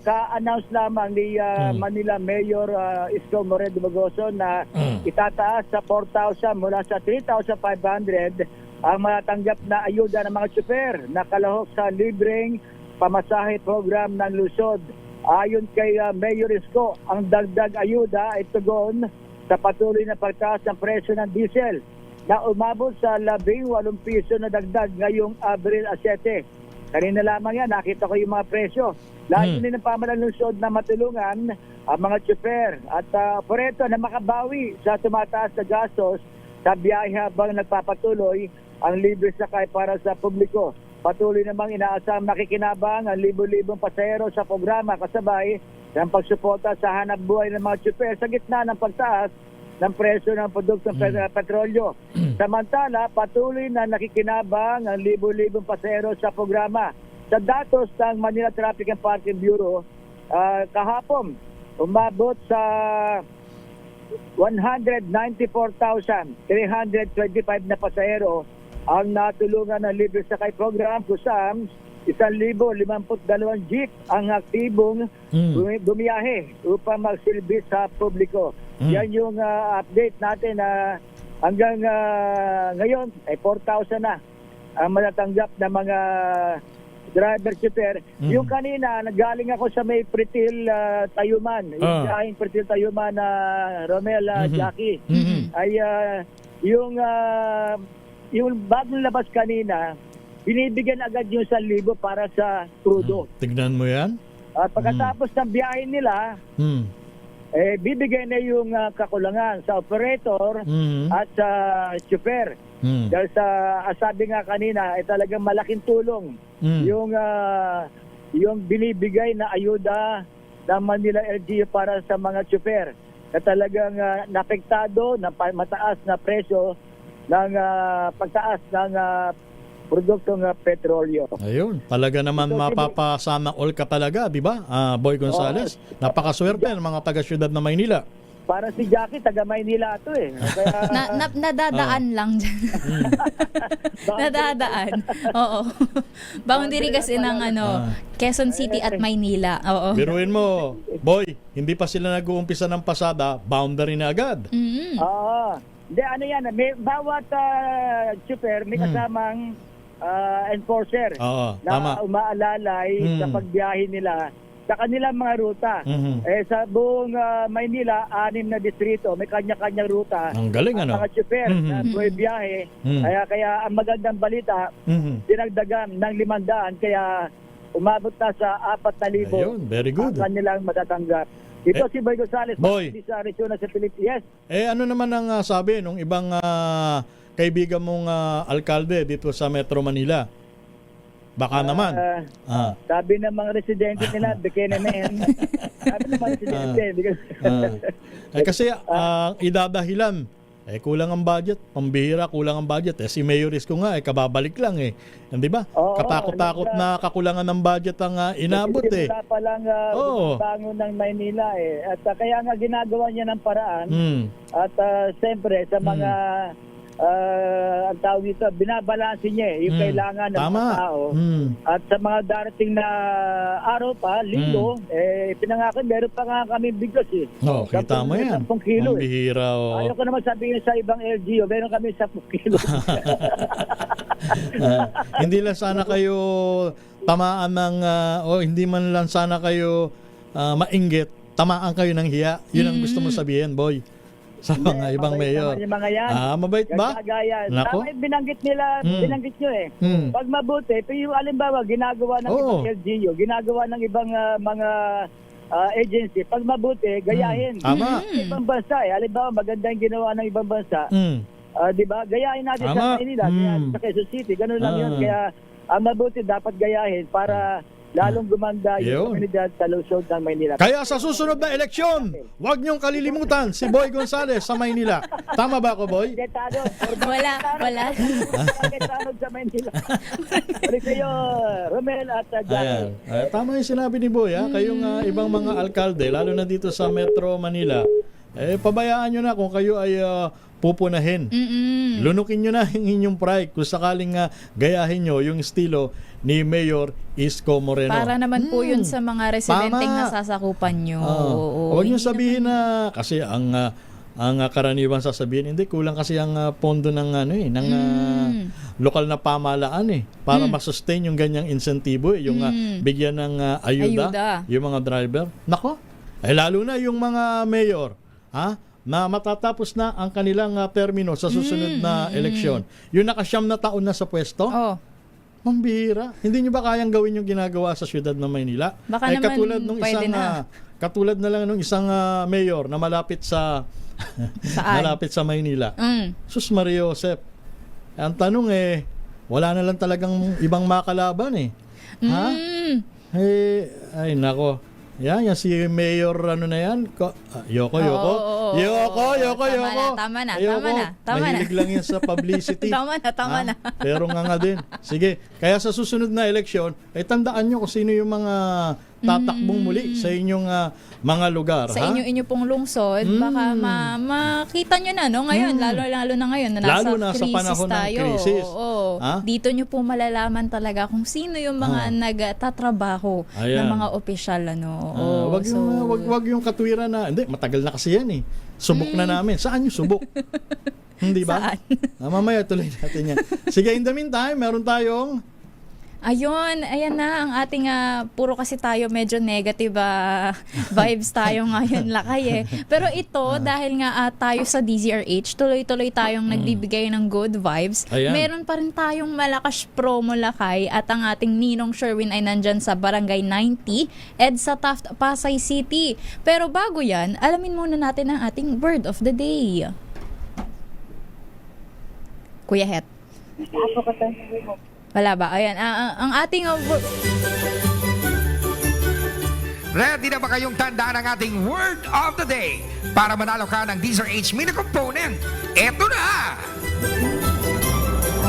ka-announce lamang ni Manila Mayor Isko Moreno Dumagoso na itataas sa 4,000 mula sa 3,500 ang matatanggap na ayuda ng mga tsuper na kalahok sa libreng pamasahe program ng Luzon. Ayon kay Mayor Isko, ang dagdag ayuda ay tugon sa patuloy na pagtaas ng presyo ng diesel na umabot sa 18 piso na dagdag ngayong Abril 7. Kanina lamang yan, nakita ko yung mga presyo. Lahat din ng pamahalaan ng Luzon na matulungan ang mga tsuper at operator na makabawi sa tumataas na gastos sa biyahe habang nagpapatuloy ang libre sakay para sa publiko. Patuloy namang inaasang makikinabang ang libo-libong pasahero sa programa kasabay ng pagsuporta sa hanap buhay ng mga tsuper sa gitna ng pagtaas ng presyo ng produktong petrolyo. Samantala, patuloy na nakikinabang ang libo-libong pasahero sa programa. Sa datos ng Manila Traffic and Parking Bureau, kahapon, umabot sa 194,325 na pasahero ang natulungan ng libre sakay program kung saan 1,052 jeep ang aktibong bumiyahe upang magsilbi sa publiko. Yan yung update natin na hanggang ngayon ay 4,000 na ang matatanggap na mga driver shipper. Yung kanina, nagaling ako sa may Pretil Tayuman. Yung dahing Pretil Tayuman na Romel Jackie. Ay yung bagong labas kanina, binibigyan agad yung 1,000 para sa crudo. Tignan mo yan. At pagkatapos ng biyahe nila, bibigyan na yung kakulangan sa operator at sa chauffeur. Dahil sabi nga kanina, ay talagang malaking tulong yung binibigay na ayuda ng Manila LGU para sa mga chauffeur na talagang napektado na mataas na presyo ng pagtaas ng produktong petrolyo. Ayun, talaga naman mapapasama all ka talaga, di ba? Boy Gonzales, napakaswerte ng mga taga-syudad ng Maynila. Para si Jackie, taga Maynila ito eh. Kaya, nadadaan lang dyan. Nadadaan. Oo. Boundary kasi ng Quezon City at Maynila. Oo. Biruin mo, Boy, hindi pa sila nag-uumpisa ng pasada, boundary na agad. Oo. Hindi, ano yan, bawat chauffeur may kasamang enforcer Oo, na tama. umaalalay sa pagbiyahe nila sa kanilang mga ruta. Sa buong Maynila, 6 na distrito, may kanya-kanyang ruta. Ang galing, Ang ano? mga chauffeur na biyahe. Kaya ang magandang balita, dinagdagan ng 500, kaya umabot na sa 4,000 Ayun, very good. ang kanilang matatanggap. Ito si Boy Gonzales, Boy. sa Arizona sa Pilipinas. Yes. Ano naman ang sabi nung ibang kaibigan mong alkalde dito sa Metro Manila? Baka naman. Sabi ng mga residente nila, bikini men. Sabi ng mga residente. Kasi idadahilan, kulang ang budget, pambihira, kulang ang budget. Si Mayoris ko nga, kababalik lang Di ba? Oo, Katakot-takot na kakulangan ng budget ang inabot Wala pa lang bangon ng Maynila At kaya nga ginagawa niya ng paraan. At siyempre sa mga ang tawag dito, binabalanse niya yung kailangan ng mga tao. At sa mga darating na araw pa, linggo, pinangakin, meron pa nga kami bigas kita mo yan. 10 kilo. Ang bihira. Ayaw ko naman sabihin sa ibang LGU, meron kami 10 kilo. Hindi lang sana kayo tamaan ng, hindi man lang sana kayo mainggit, tamaan kayo ng hiya. Yun ang gusto mo sabihin, Boy. Sa mga ibang mayor. Yung mga yan. Mabait ba? Nako. Tama yung binanggit nila, binanggit nyo Pag mabuti, pero yung alimbawa, ginagawa ng ibang LGU, ginagawa ng ibang mga agency, pag mabuti, gayahin. Tama. Ibang bansa alimbawa, maganda yung ginawa ng ibang bansa. Di ba? Gayahin natin Tama. sa Manila, sa Quezon City, ganun lang yun. Kaya ang mabuti dapat gayahin para lalong gumanda yung komunidad sa lungsod ng Maynila. Kaya sa susunod na eleksyon, huwag niyong kalilimutan si Boy Gonzales sa Maynila. Tama ba ako, Boy? Wala. Tanong sa Maynila. Pwede kayo, Romel at Jackie. Tama yung sinabi ni Boy. Kayong ibang mga alkalde, lalo na dito sa Metro Manila, pabayaan nyo na kung kayo ay pupunahin. Lunukin nyo na yung inyong pride kung sakaling gayahin nyo yung estilo ni Mayor Isko Moreno. Para naman po yun sa mga residenteng nasasakupan nyo. Huwag nyo sabihin na, kasi ang karaniwan sasabihin, hindi, kulang kasi ang pondo ng lokal na pamahalaan para masustain yung ganyang insentibo, yung bigyan ng ayuda yung mga driver. Nako, lalo na yung mga mayor, na matatapos na ang kanilang termino sa susunod na eleksyon. Yung nakasyam na taon na sa pwesto, mambihira. Hindi nyo ba kayang gawin yung ginagawa sa syudad ng Maynila? Baka naman katulad nung pwede katulad na lang nung isang mayor na malapit sa malapit sa Maynila. Sus Maria Josep. Ang tanong wala na lang talagang ibang makalaban ay nako. Yan si Mayor na yan. Yoko. Tama na. Mahilig lang yan sa publicity. Tama na. Pero nga din. Sige, kaya sa susunod na eleksyon, tandaan nyo kung sino yung mga tatakbong muli sa inyong mga lugar. Sa inyo pong lungsod, baka makita nyo na, ngayon, lalo na ngayon, na lalo na nasa sa panahon tayo. ng krisis. Dito nyo po malalaman talaga kung sino yung mga nagtatrabaho ng mga opisyal. Wag yung katwiran na, hindi, matagal na kasi yan Subok na namin. Saan yung subok? Hindi ba? Mamaya tuloy natin yan. Sige, in the meantime, meron tayong ayan na ang ating puro kasi tayo medyo negative vibes tayo ngayon lakay Pero ito dahil nga tayo sa DZRH, tuloy-tuloy tayong nagbibigay ng good vibes. Meron pa rin tayong malakas promo lakay at ang ating Ninong Sherwin ay nandyan sa Barangay 90, EDSA Taft, Pasay City. Pero bago yan, alamin muna natin ang ating word of the day. Kuya Het. Wala ba? Ayan, ang ating ready na ba kayong tandaan ang ating word of the day para manalo ka ng DZRH Mini Component? Eto na!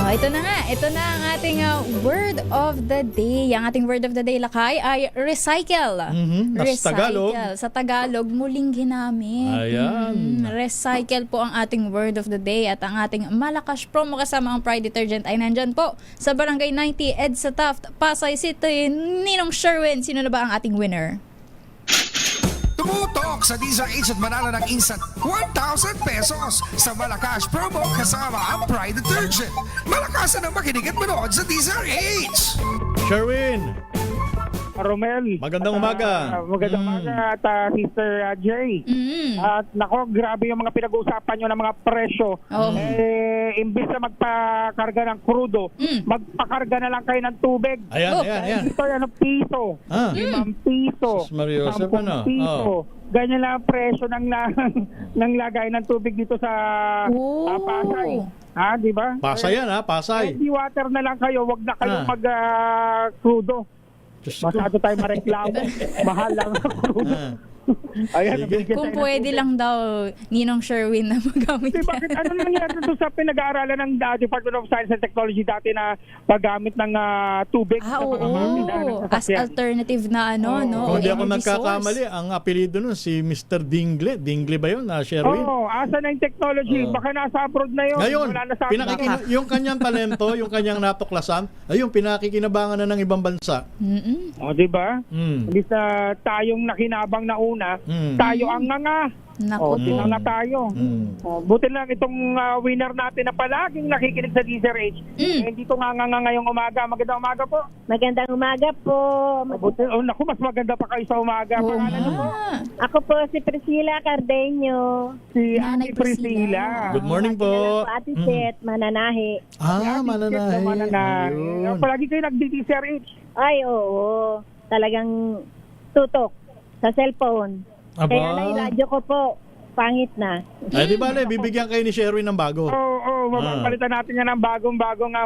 Ito na nga. Ito na ang ating word of the day. Ang ating word of the day, lakay, ay recycle. Recycle. Sa Tagalog, muling ginamit. Ayan. Recycle po ang ating word of the day. At ang ating malakas promo kasama ang Pride Detergent ay nandyan po sa Barangay 90, EDSA Taft, Pasay City. Ninong Sherwin, sino na ba ang ating winner? Tumutok sa DZRH at manalo ng instant 1,000 pesos sa Malakas promo kasama ang Pride Detergent. Malakasan ang makinig at manood sa DZRH. Sherwin, Romel. magandang umaga. Magandang umaga at Sister Jay. At nako, grabe yung mga pinag-uusapan nyo ng mga presyo. Imbis na magpakarga ng krudo, magpakarga na lang kayo ng tubig. Ayan. Dito yan ang piso. 5 piso. Sus Maria Joseph, 10 piso. Ganyan lang ang presyo ng lagay ng tubig dito sa Pasay. Di ba? Pasay yan Pasay. Heavy water na lang kayo, wag na kayo mag-crudo. Masyado tayo mareklamo. Mahal lang ang crudo. Ayan, Kung pwede lang daw, Ninong Sherwin na magamit bakit ano nangyari doon sa pinag-aaralan ng Department of Science and Technology dati na paggamit ng tubig sa mga makina ng as sasakyan? alternative na no? Kung hindi ako energy nagkakamali, source. ang apelido nun si Mr. Dingle. Dingle ba yun, Sherwin? Asa na yung technology? Baka nasa abroad na yun. Ngayon, Wala na sa atin. yung kanyang talento, yung kanyang natuklasan, ayun, pinakikinabangan na ng ibang bansa. Di ba? Imbis na tayong nakinabang na una, tayo ang nga. Tinanga tayo. Buti lang itong winner natin na palaging nakikinig sa DZRH. Hindi ko nga ngayong umaga. Magandang umaga po. Magandang umaga po. Naku, mas maganda pa kayo sa umaga. Pangalan niyo po? Ako po si Priscilla Cardeño. Si Nanay Ate Priscilla. Good morning po. Ate Seth, mananahi. Mananahi. Mananahi. Palagi kayo nag-DZRH. Ay, oo. Talagang tutok sa cellphone. Kaya lang yung radyo ko po, pangit na. Ay, di ba, bibigyan kayo ni Sherwin ng bago. Mapapalitan natin yan ng bagong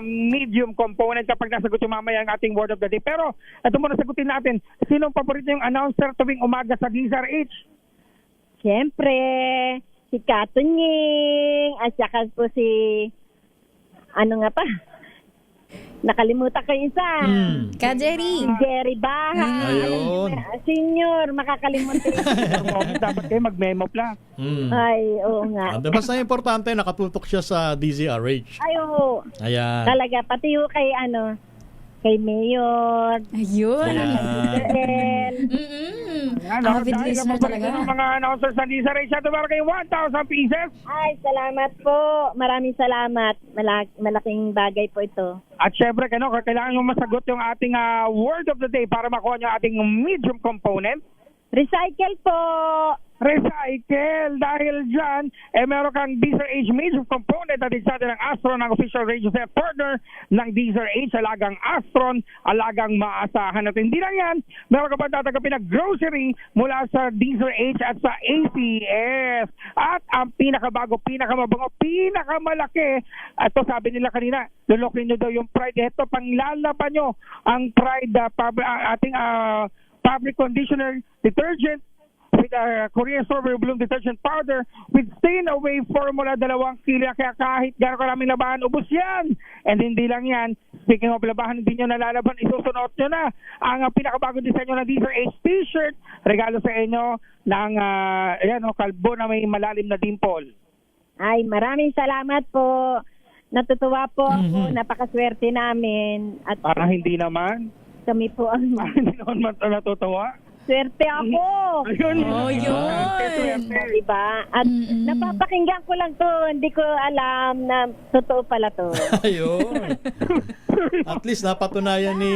medium component kapag nasagot yung mamaya ang ating word of the day. Pero, ito muna sagutin natin. Sino ang paborito yung announcer tuwing umaga sa DZRH? Siyempre, si Katunying, at saka po si, ano nga pa? Nakalimutan ko isa. Jerry. Jerry Baha. Ayun. Senior, makakalimutan. Dapat kayo mag-memo plan. Ay, oo nga. Basta importante, nakatutok siya sa DZRH. Ay, oo. Ayan. Talaga, pati yung kay kay Mayor. Ayun. Avid Dahil listener kapag talaga. ng mga announcers sa DZRH, ito para kayo 1,000 pieces. Ay, salamat po. Maraming salamat. Malaking bagay po ito. At syempre, kailangan nyo masagot yung ating word of the day para makuha nyo ating medium component. Recycle po. Recycle. Dahil dyan, meron kang DZRH major component at isa din ng Astron, ang official radio set partner ng DZRH, alagang Astron, alagang maasahan. At hindi lang yan, meron ka pa tatanggapin na grocery mula sa DZRH at sa ACS. At ang pinakabago, pinakamabango, pinakamalaki, ito sabi nila kanina, lulukin nyo daw yung Pride. Ito, panglalaban nyo ang Pride, ating fabric conditioner detergent with Korean strawberry bloom detergent powder with stain away formula, 2 kilo. Kaya kahit gano'ng karaming labahan, ubos yan. And hindi lang yan, speaking of labahan, hindi nyo nalalaban, isusunod nyo na ang pinakabagong disenyo ng DZRH t-shirt, regalo sa inyo ng kalbo na may malalim na dimple. Ay, maraming salamat po. Natutuwa po ako, napakaswerte namin. At Parang hindi naman. kami po ang Hindi naman natutuwa. swerte ako. Ayun. Yun. Diba? At napapakinggan ko lang to. Hindi ko alam na totoo pala to. Ayun. At least napatunayan ni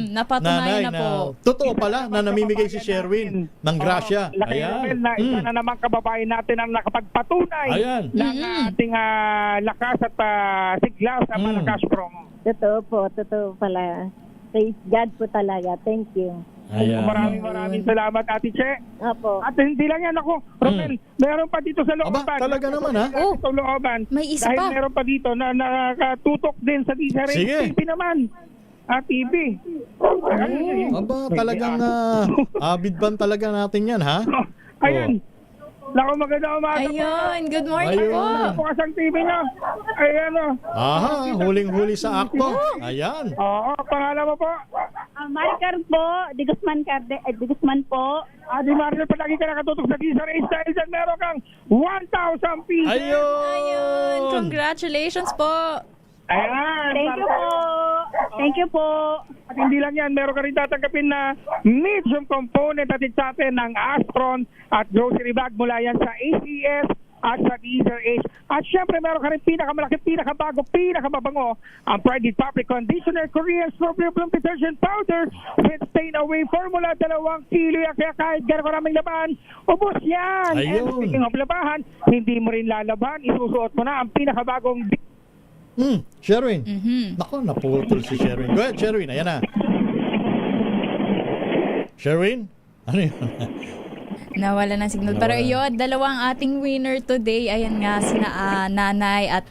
napatunayan nanay na po. totoo pala na namimigay si Sherwin ng grasya. Ayan. Na isa na naman kababayan natin ang nakapagpatunay ng ating lakas at sigla sa Malakas promo. Totoo pala. Praise God po talaga. Thank you. Ayan. Maraming salamat, Ate Che. Opo. At hindi lang yan ako, Romel, meron pa dito sa looban. Talaga naman, ha? Sa looban. May isa dahil pa. meron pa dito na nakatutok din sa DZRH TV naman. TV. Talagang avid ban talaga natin yan, ha? Ayan. Naku, maganda umaga po. Ayun, good morning po. Bukas ang TV nyo. Ayan o. Aha, huling-huli sa akto. Ayan. Oo, pangalan mo po? Maricar po. Di Guzman po. Di Maricel, palagi ka nakatutok sa DZRH dahil dyan meron kang 1,000 pieces. Ayun, congratulations po. Ayan. Thank you po. Thank you po. At hindi lang yan, meron ka rin tatanggapin na medium component at sa atin ng Astron at grocery bag mula yan sa ACS at sa Diesel H. At syempre meron ka rin pinakamalaki, pinakabago, pinakamabango ang Pride Fabric Conditioner Korean Strawberry Bloom Detergent Powder with stain away formula, 2 kilo yan. Kaya kahit gano'n karaming laban, ubos yan. Ayun. And speaking of labahan, hindi mo rin lalaban, isusuot mo na ang pinakabagong Sherwin. Nako, naputol si Sherwin. Go ahead, Sherwin. Ayan na. Sherwin? Ano yun? Nawala ng signal. Pero yun, dalawang ating winner today. Ayan nga, sina Nanay at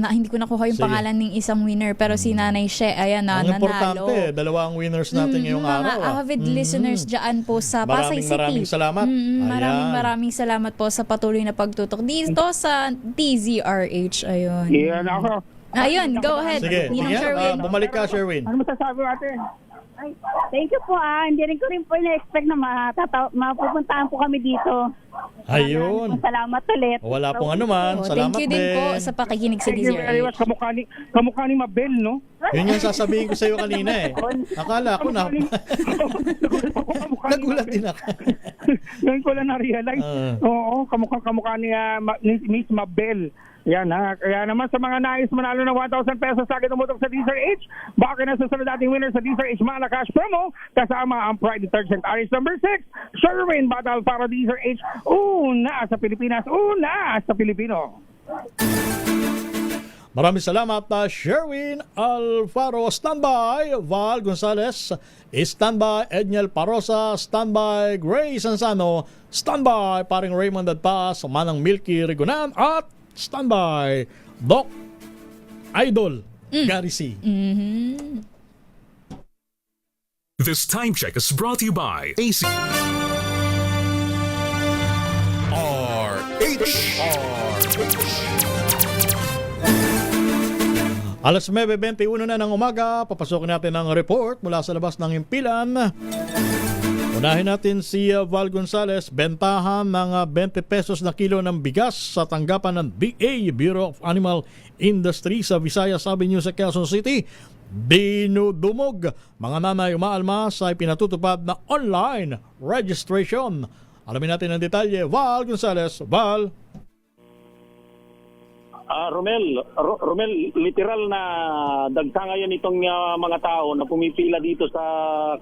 hindi ko nakuha yung Sige. pangalan ng isang winner. Pero si Nanay She, ayan na, Ang nanalo. importante, dalawang winners natin ngayong Mga araw. avid listeners dyan po sa Pasay City. Maraming salamat. Maraming salamat po sa patuloy na pagtutok dito sa DZRH. Ayun. Yan ako. Ayun, go ahead. Sige, Ninong Sherwin. bumalik ka, Sherwin. Ano masasabi natin? Ay, thank you po. Hindi rin ko rin po na-expect na mapupuntahan po kami dito. Ayun. Salamat ulit. Wala pong anuman. Oh, Salamat thank you din po sa pakikinig sa Thank you very much. DZRH. Kamukha ni Mabel, no? Yun yung sasabihin ko sa iyo kanina eh. Akala ko na. Nagulat din ako. Ngayon ko lang na-realize. Oo, kamukha ni Miss Mabel. Yan ha. Kaya naman sa mga nais manalo ng 1,000 pesos sa akin umutok sa DZRH, baka na susunod nating winner sa DZRH Malacash promo kasama ang Pride Detergent RS number 6, Sherwin Battle para DZRH. Una sa Pilipinas, una sa Pilipino. Maraming salamat, Sherwin Alfaro. Standby, Val Gonzalez. Standby, Edniel Parosa. Standby, Grace Ansano. Standby, paring Raymond Adpas. Manang Milky Rigunan. At standby, Doc Idol Gary C. This time check is brought to you by AC Alas 9:21 na ng umaga, papasukin natin ang report mula sa labas ng himpilan. Unahin natin si Val Gonzalez, bentahan ng 20 pesos na kilo ng bigas sa tanggapan ng BA, Bureau of Animal Industry sa Visayas Avenue sa Quezon City. Dinudumog, mga nanay umaalmas ay pinatutupad na online registration. Alamin natin ang detalye. Val Gonzalez. Val. Romel, literal na dagsa ngayon itong mga tao na pumipila dito sa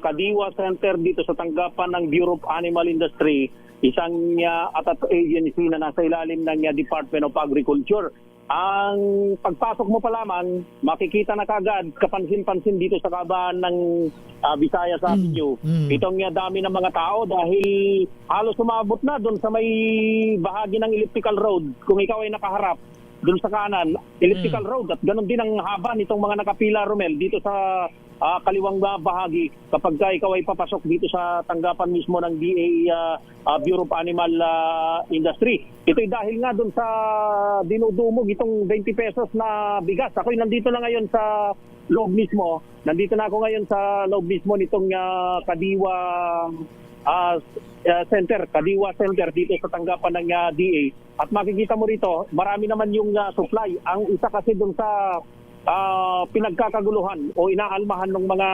Kadiwa Center dito sa tanggapan ng Bureau of Animal Industry, isang atat agency na nasa ilalim ng Department of Agriculture. Ang pagpasok mo pa lamang, makikita na kagad kapansin-pansin dito sa kabahan ng Visayas Avenue. Itong dami ng mga tao dahil halos umabot na doon sa may bahagi ng elliptical road. Kung ikaw ay nakaharap doon sa kanan, elliptical road, at ganun din ang haba nitong mga nakapila, Romel, dito sa kaliwang bahagi kapag ikaw ay papasok dito sa tanggapan mismo ng DA Bureau of Animal Industry. Ito'y dahil nga doon sa dinudumog itong 20 pesos na bigas. Ako'y nandito na ngayon sa loob mismo. Nandito na ako ngayon sa loob mismo nitong Kadiwa Kadiwa Center dito sa tanggapan ng DA. At makikita mo rito, marami naman yung supply. Ang isa kasi doon sa pinagkakaguluhan o inaalmahan ng mga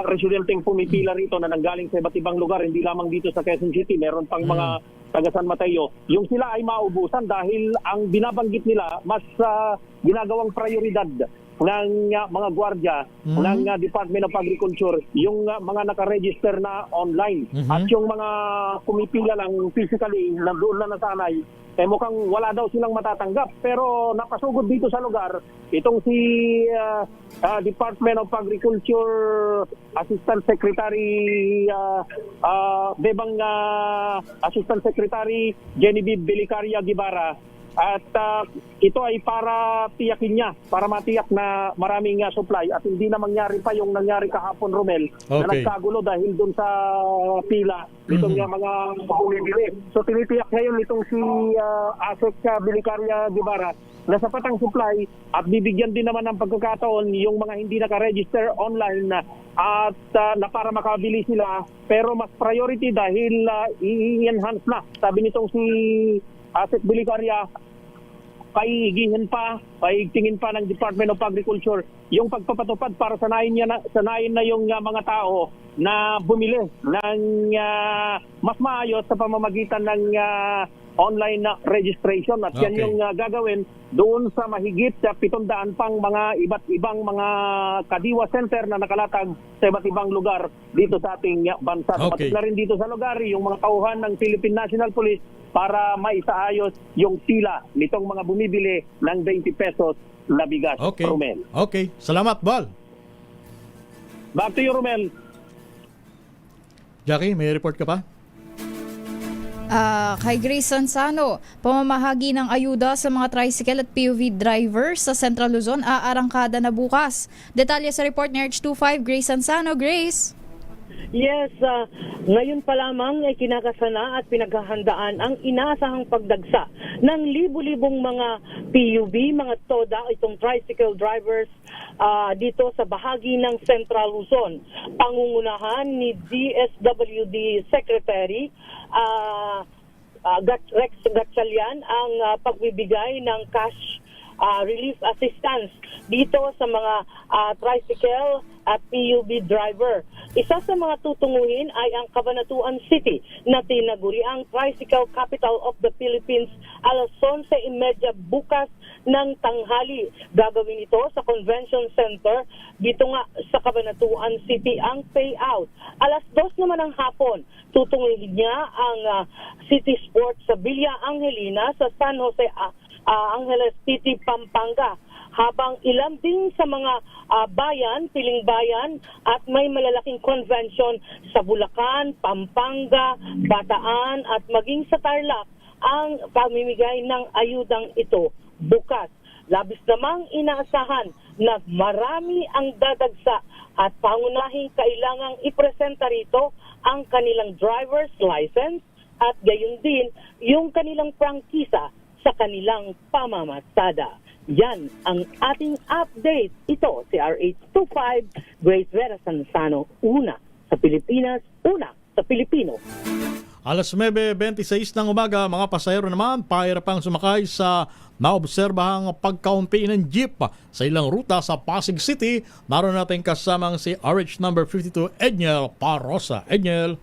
residenteng pumipila rito na nanggaling sa iba't ibang lugar, hindi lamang dito sa Quezon City, meron pang mga taga San Mateo. Yung sila ay maubusan dahil ang binabanggit nila mas ginagawang prioridad ng mga gwardiya ng Department of Agriculture, yung mga nakaregister na online. At yung mga pumipila lang physically, nandoon na nasanay, mukhang wala daw silang matatanggap. Pero napasugod dito sa lugar, itong si Department of Agriculture Assistant Secretary Bebang Assistant Secretary Genevieve Belicaria Guevara. At ito ay para tiyakin niya, para matiyak na maraming supply at hindi na mangyari pa yung nangyari kahapon, Romel, na nagkagulo dahil dun sa pila itong mga bumibili. So tinitiyak ngayon itong si Asek Belicaria Guevara na sapat ang supply at bibigyan din naman ng pagkakataon yung mga hindi naka-register online at na para makabili sila, pero mas priority dahil i-enhance na, sabi nitong si Asek Belicaria, paigihin pa, paigtingin pa ng Department of Agriculture yung pagpapatupad para sanayin na yung mga tao na bumili ng mas maayos sa pamamagitan ng online na registration. At yan yung gagawin doon sa mahigit 700 pang mga iba't ibang mga kadiwa center na nakalatag sa iba't ibang lugar dito sa ating bansa. Pati na rin dito sa lugar yung mga tauhan ng Philippine National Police para maisaayos yung sila nitong mga bumibili ng 20 pesos na bigas. Romel. Okay. Salamat, Bal. Back to you, Romel. Jackie, may report ka pa? Kay Grace Sansano, pamamahagi ng ayuda sa mga tricycle at PUV drivers sa Central Luzon aarangkada na bukas. Detalye sa report ni RH25, Grace Sansano. Grace? Yes, ngayon pa lamang ay kinakasana at pinaghahandaan ang inaasahang pagdagsa ng libu-libong mga PUV, mga TODA, itong tricycle drivers dito sa bahagi ng Central Luzon. Pangungunahan ni DSWD Secretary Rex Gatchalian ang pagbibigay ng cash relief assistance dito sa mga tricycle at PUV driver. Isa sa mga tutunguhin ay ang Cabanatuan City na tinaguri ang Tricycle Capital of the Philippines alas 11:30 bukas ng tanghali. Gagawin ito sa Convention Center dito nga sa Cabanatuan City ang payout. Alas 2 naman ng hapon, tutunguhin niya ang City Sports sa Villa Angelina sa San Jose Angeles City, Pampanga. Habang ilan din sa mga piling bayan at may malalaking convention sa Bulacan, Pampanga, Bataan at maging sa Tarlac ang pamimigay ng ayudang ito bukas. Labis namang inaasahan na marami ang dadagsa at pangunahing kailangang ipresenta rito ang kanilang driver's license at gayon din yung kanilang prangkisa sa kanilang pamamasada. Yan ang ating update. Ito si RH25, Grace Vera Sansano, una sa Pilipinas, una sa Pilipino. Alas 9:26 ng umaga, mga pasahero naman pahirapang sumakay sa naobserbahang pagkaunti ng jeep sa ilang ruta sa Pasig City. Naroon natin kasamang si RH number 52, Edniel Parosa. Edniel.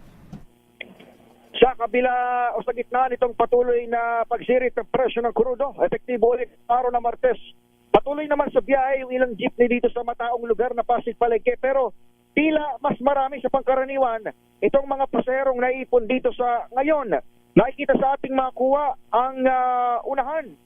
Sa kabila o sa gitna nitong patuloy na pagsirit ng presyo ng krudo, epektibo ulit araw na Martes. Patuloy naman sa biyahe yung ilang jeepney dito sa mataong lugar na Pasig Palengke, pero tila mas marami sa pangkaraniwan itong mga pasaherong naipon dito sa ngayon. Nakikita sa ating mga kuha ang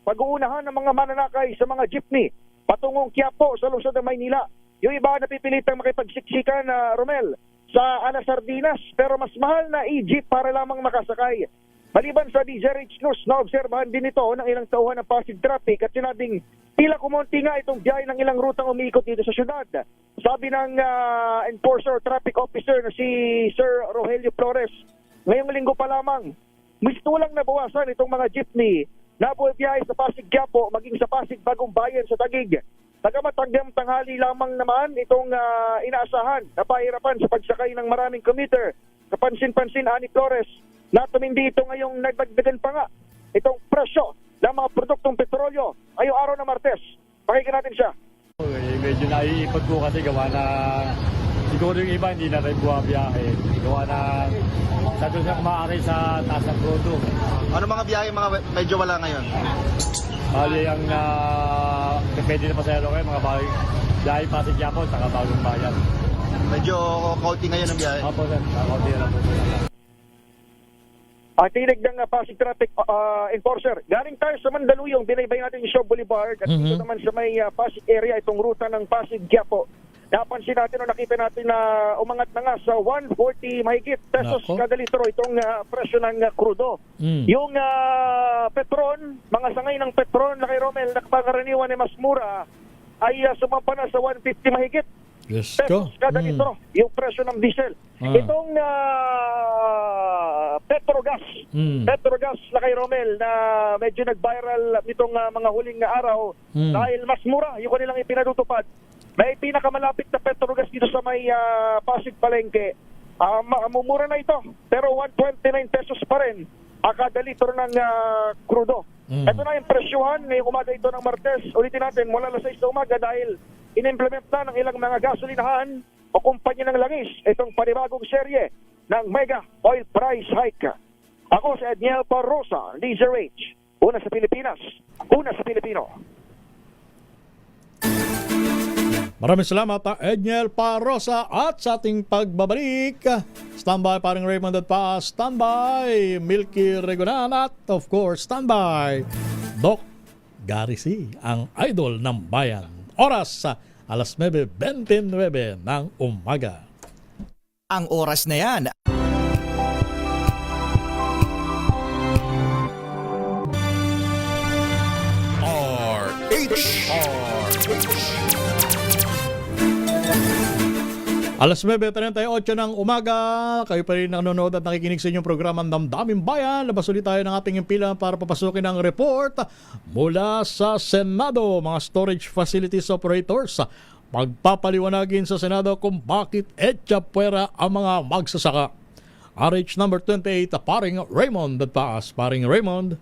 pag-uunahan ng mga mananakay sa mga jeepney patungong Quiapo sa lungsod ng Maynila. Yung iba napipilitang makipagsiksikan na Romel sa Alas Sardinas, pero mas mahal na i-jeep para lamang makasakay. Maliban sa DZRH News, naobserbahan din ito ng ilang tauhan ng Pasig Traffic at sinabing tila kumonti nga itong biyahe ng ilang rutang umiikot dito sa syudad. Sabi ng enforcer traffic officer na si Sir Rogelio Flores, ngayong linggo pa lamang, gusto lang nabawasan itong mga jeepney na biyahe sa Pasig Quiapo maging sa Pasig Bagong Bayan sa Taguig. Nagamat hanggang tanghali lamang naman itong inaasahan na pahirapan sa pagsakay ng maraming commuter. Kapansin-pansin, Ani Flores, na tumindi ito ngayong nagdagdagan pa nga itong presyo ng mga produktong petrolyo ngayong araw na Martes. Pakinggan natin siya. Medyo naiipag ko kasi gawa na siguro yung iba hindi na rin buwabiyahe. Gawa na sa doon sa maaari sa taas ng crudo. Ano mga biyahe mga medyo wala ngayon? Bali ang depende na pasahero kayo, mga biyahe Pasig Quiapo, saka Bagong Bayan. Medyo kaunti ngayon ang biyahe? Opo, sir. Kaunti na po. Tinig ng Pasig Traffic Enforcer. Galing tayo sa Mandaluyong, binaybay natin yung Shaw Boulevard at dito naman sa may Pasig area, itong ruta ng Pasig Quiapo. Napansin natin o nakita natin na umangat na nga sa 140 mahigit pesos kada litro itong presyo ng krudo. Yung petron, mga sangay ng petron na kay Romel na pangkaraniwan ay mas mura ay sumampa na sa 150 mahigit pesos kada litro yung presyo ng diesel. Itong Petrogas na kay Romel na medyo nag-viral nitong mga huling araw dahil mas mura yung kanilang ipinatutupad. May pinakamalapit na Petrogas dito sa may Pasig Palengke. Mumura na ito, pero 129 pesos pa rin kada litro ng krudo. Ito na yung presyuhan ngayong umaga ito ng Martes. Ulitin natin, mula alas 6 na umaga dahil in-implement na ng ilang mga gasolinahan o kumpanya ng langis itong panibagong serye ng Mega Oil Price Hike. Ako si Edniel Parrosa, DZRH. Una sa Pilipinas, una sa Pilipino. Maraming salamat, Edniel Parrosa. At sa ating pagbabalik, standby paring Raymond at pa, standby Milky Regonan, at of course, standby Doc Gary C., ang idol ng bayan. Oras sa alas 9:29 ng umaga. Ang oras na yan Alas 9:38 ng umaga, kayo pa rin nanonood at nakikinig sa inyong programang Damdaming Bayan. Labas ulit tayo ng ating impila para papasukin ang report mula sa Senado. Mga storage facilities operators, magpapaliwanagin sa Senado kung bakit etcha puwera ang mga magsasaka. RH number 28, paring Raymond at paas. Paring Raymond.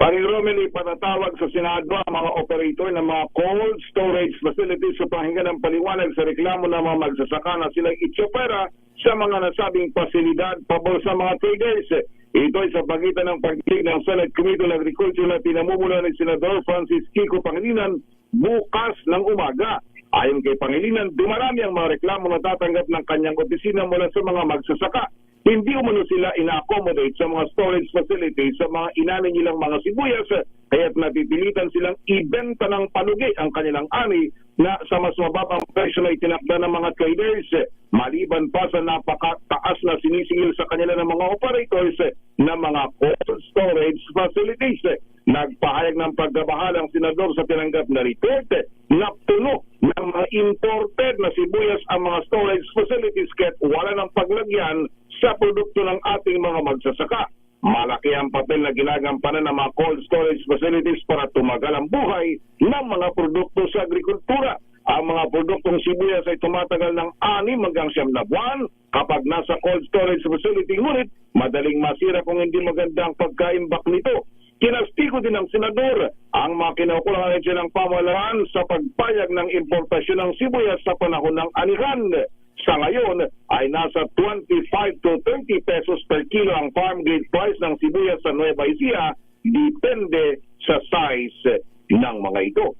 Paring Romel, ipatatawag sa Senado ang mga operator ng mga cold storage facilities sa pahinga ng paliwanag sa reklamo ng mga magsasaka na silang itsopera sa mga nasabing pasilidad pabor sa mga traders. Ito ay sa pagitan ng pagdinig ng Senate Committee on Agriculture na pinamumulan ni Senador Francis Kiko Pangilinan bukas ng umaga. Ayon kay Pangilinan, dumarami ang mga reklamo na tatanggap ng kanyang opisina mula sa mga magsasaka. Hindi umano sila ina-accommodate sa mga storage facilities sa mga inanin nilang mga sibuyas, kaya't napipilitan silang ibenta ng palugi ang kanilang ani na sa mas mababang presyo na itinakda ng mga traders. Maliban pa sa napakataas na sinisingil sa kanila ng mga operators ng mga cold storage facilities. Nagpahayag ng pagkabahalang senador sa tinanggap na report na puno ng mga imported na sibuyas ang mga storage facilities kaya't wala ng paglagyan sa produkto ng ating mga magsasaka. Malaki ang papel na ginagampanan ng mga cold storage facilities para tumagal ang buhay ng mga produkto sa agrikultura. Ang mga produktong sibuyas ay tumatagal ng 6 hanggang 9 na buwan kapag nasa cold storage facility, ngunit madaling masira kung hindi maganda ang pagkaimbak nito. Kinastigo din ng senador ang mga kinaukulangan ng pamahalaan sa pagpayag ng importasyon ng sibuyas sa panahon ng anihan. Sa ngayon ay nasa 25 to 30 pesos per kilo ang farm gate price ng sibuyas sa Nueva Ecija, depende sa size ng mga ito.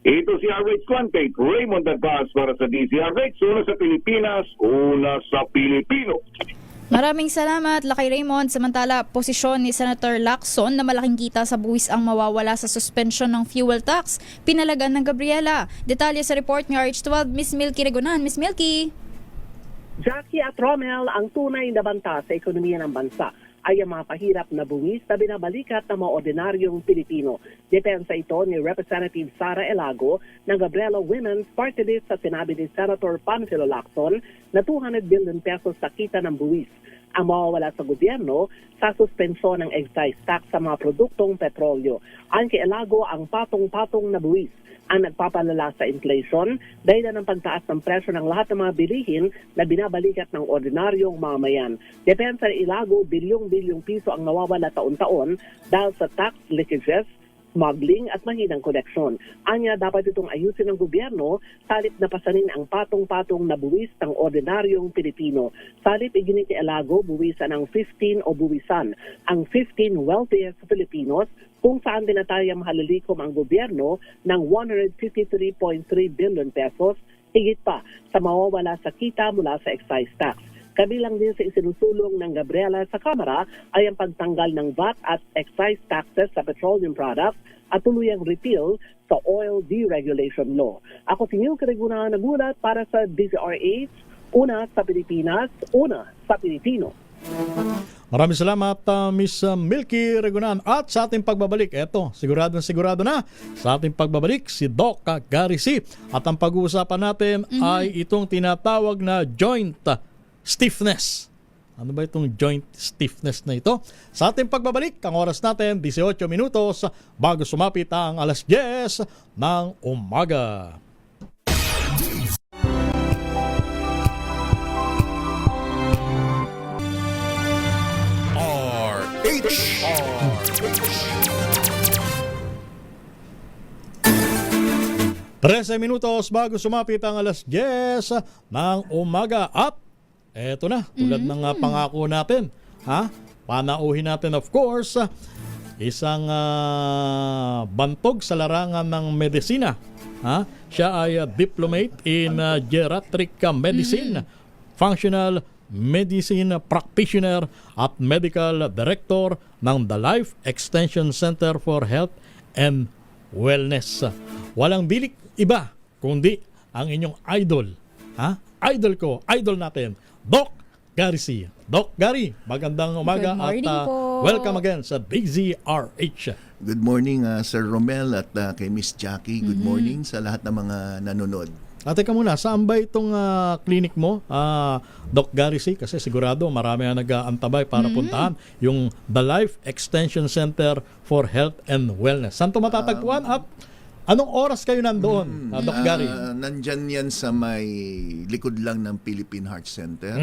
Ito si RH28, Raymond Advance para sa DZRH, una sa Pilipinas, una sa Pilipino. Maraming salamat, Lakay Raymond. Samantala, posisyon ni Senator Lacson na malaking kita sa buwis ang mawawala sa suspension ng fuel tax. Pinalagan ng Gabriela. Detalye sa report ni RH12, Miss Milky Regonan. Miss Milky. Jackie at Romel, ang tunay na banta sa ekonomiya ng bansa ay ang mga pahirap na buwis na binabalikat ng mga ordinaryong Pilipino. Depensa ito ni Representative Sara Elago ng Gabriela Women's Party List sa sinabi ni Senator Panfilo Lacson na 200 billion pesos sa kita ng buwis ang mawawala sa gobyerno sa suspensyon ng excise tax sa mga produktong petrolyo. Ayon kay Elago, ang patong-patong na buwis ang nagpapalala sa inflation dahil ng pagtaas ng presyo ng lahat ng mga bilihin na binabalikat ng ordinaryong mamayan. Depensa ni Ilago, bilyong-bilyong piso ang nawawala taon-taon dahil sa tax leakages, smuggling at mahinang koleksyon. Anya, dapat itong ayusin ng gobyerno salip na pasanin ang patong-patong na buwis ng ordinaryong Pilipino. Salip iginit ni Elago, buwisan ang 15 o buwisan ang 15 wealthiest Filipinos kung saan dinatayang mahalalikom ang gobyerno ng 153.3 billion pesos, higit pa sa mawawala sa kita mula sa excise tax. Kabilang din sa isinusulong ng Gabriela sa Kamara ay ang pagtanggal ng VAT at excise taxes sa petroleum products at tuluyang repeal sa oil deregulation law. Ako si Milky Regonan, nagulat para sa DZRH, una sa Pilipinas, una sa Pilipino. Maraming salamat, Miss Milky Regonan. At sa ating pagbabalik, eto, sigurado na sa ating pagbabalik si Doc Gary C. At ang pag-uusapan natin ay itong tinatawag na joint stiffness. Ano ba itong joint stiffness na ito? Sa ating pagbabalik, ang oras natin, 18 minutos bago sumapit ang alas 10 ng umaga. RH 13 minutos bago sumapit ang alas 10 ng umaga. At eto na, tulad ng pangako natin, panauhin natin of course, isang bantog sa larangan ng medisina. Siya ay diplomate in geriatric medicine, functional medicine practitioner at medical director ng The Life Extension Center for Health and Wellness. Walang bilik iba kundi ang inyong idol. Idol ko, idol natin, Doc Gary C. Doc Gary, magandang umaga at welcome again sa DZRH. Good morning, Sir Romel at kay Miss Jackie. Good morning sa lahat ng mga nanonood. Teka muna, saan ba itong clinic mo, Doc Gary C? Kasi sigurado marami ang nag-aantabay para puntahan yung The Life Extension Center for Health and Wellness. Saan ito matatagpuan at anong oras kayo nandoon, Doc Gary? Nandyan yan sa may likod lang ng Philippine Heart Center.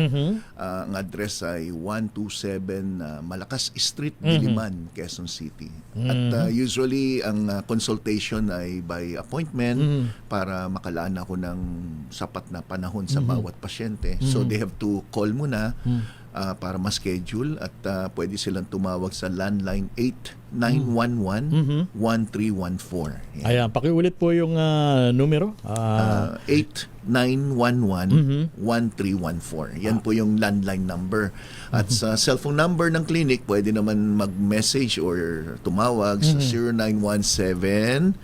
Ang address ay 127 Malakas Street, Diliman, Quezon City. At usually, ang consultation ay by appointment para makalaan ako ng sapat na panahon sa bawat pasyente. So, they have to call muna para ma-schedule at pwede silang tumawag sa landline 8911-1314. Ayan, pakiulit po yung numero. 8911-1314. Yan po yung landline number. At sa cellphone number ng clinic, pwede naman mag-message or tumawag sa 0917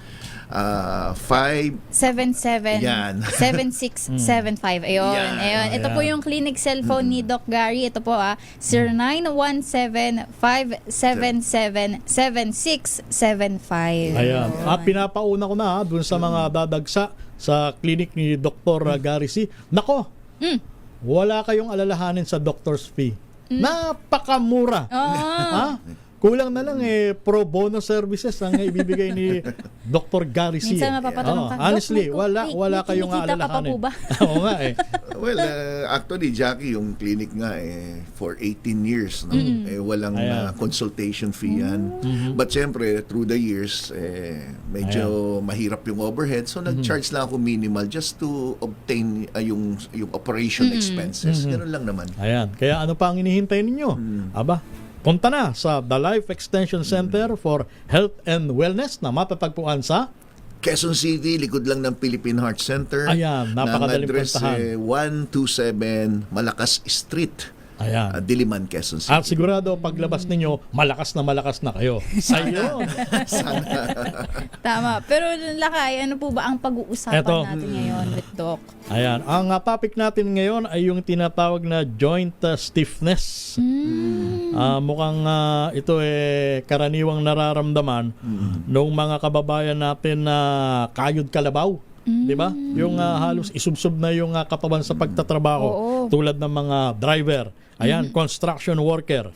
577 Yan. 7675. Ayun, ayun. Ito po yung clinic cellphone ni Doc Gary. Ito po 0917-577-7675. Ayan. Pinapauna ko na dun sa mga dadagsa sa clinic ni Dr. Gary C. Nako, wala kayong alalahanin sa doctor's fee. Napakamura. Kulang na lang pro bono services ang ibibigay ni Dr. Gary C. Minsan mapapatanong ka, honestly, wala kayong alalahanin. Oo nga Well, actually, Jackie, yung clinic nga for 18 years. No? Walang consultation fee yan. But syempre, through the years, medyo mahirap yung overhead. So, nag-charge lang ako minimal just to obtain yung operation expenses. Ganun lang naman. Ayan. Kaya ano pa ang inihintay ninyo? Aba, punta na sa The Life Extension Center for Health and Wellness na matatagpuan sa Quezon City, likod lang ng Philippine Heart Center. Ayan, napakadaling puntahan. Ang address 127 Malakas Street. Ayan. Diliman, Quezon City. At sigurado paglabas ninyo, malakas na kayo. Ayun. Tama. Pero Lakay, ano po ba ang pag-uusapan natin ngayon with Doc? Ayan. Ang topic natin ngayon ay yung tinatawag na joint stiffness. Mukhang ito karaniwang nararamdaman ng mga kababayan natin na kayod kalabaw. Di ba? Yung halos isubsob na yung katawan sa pagtatrabaho. Tulad ng mga driver. Ayan, construction worker.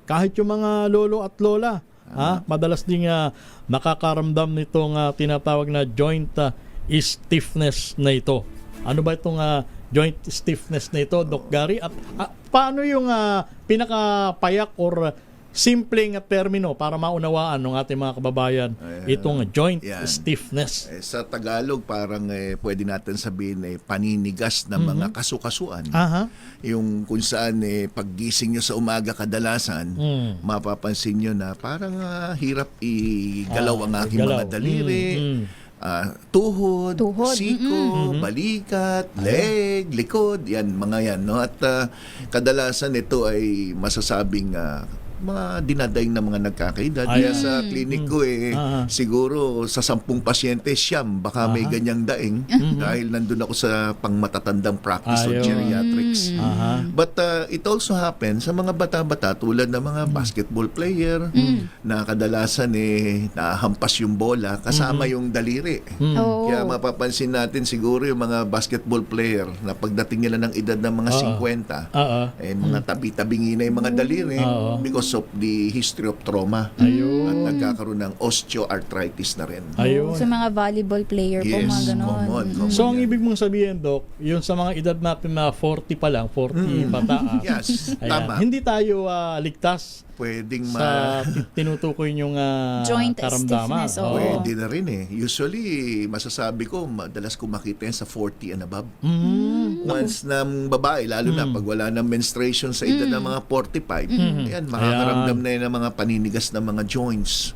Kahit yung mga lolo at lola, madalas ding nakakaramdam nitong tinatawag na joint stiffness na ito. Ano ba itong joint stiffness na ito, Doc Gary? At paano yung pinakapayak or simpleng termino para maunawaan ng ating mga kababayan itong joint stiffness? Sa Tagalog, parang pwede natin sabihin paninigas ng mga kasukasuan. Yung kung saan paggising nyo sa umaga kadalasan, mapapansin nyo na parang hirap igalaw ang aking mga daliri. Tuhod, siko, balikat, leg, likod, yan, mga yan. No? At kadalasan ito ay masasabing mga dinadaing na mga nagkakaedad. Kaya sa clinic ko siguro sa 10 pasyente, siyam baka may ganyang daing dahil nandun ako sa pangmatatandang practice of geriatrics. But it also happens sa mga bata-bata tulad ng mga basketball player na kadalasan nahampas yung bola kasama yung daliri. Kaya mapapansin natin siguro yung mga basketball player na pagdating nila ng edad ng mga 50, mga tabi-tabingi na yung mga daliri because of the history of trauma. At nagkakaroon ng osteoarthritis na rin. Sa mga volleyball player po, mga ganon. Common. So, ang ibig mong sabihin, Doc, yung sa mga edad natin na 40 pa lang, 40 pataas. Yes, tama. Hindi tayo ligtas pwedeng sa tinutukoy niyong Joint karamdaman. stiffness, oo. Pwede na rin eh. Usually, masasabi ko, madalas ko makita yan sa 40 and above. Once ng babae, lalo na pag wala ng menstruation sa edad ng mga 45, yan, makakaramdam na yan ng mga paninigas ng mga joints.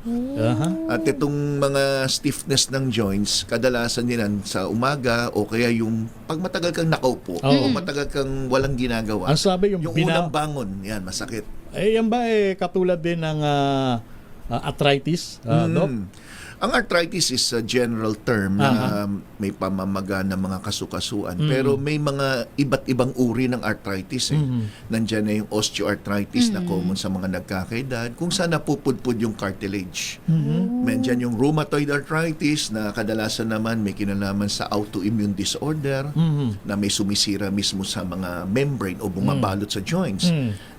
At itong mga stiffness ng joints, kadalasan yan sa umaga o kaya yung pag matagal kang nakaupo o matagal kang walang ginagawa. Ang sabi yung unang bangon, yan, masakit. Yan ba katulad din ng arthritis, Doc? Ang arthritis is a general term na may pamamaga ng mga kasukasuan. Pero may mga iba't ibang uri ng arthritis. Nandiyan na yung osteoarthritis na common sa mga nagkakaedad, kung saan napupudpud yung cartilage. Nandiyan yung rheumatoid arthritis na kadalasan naman may kinalaman sa autoimmune disorder na may sumisira mismo sa mga membrane o bumabalot sa joints.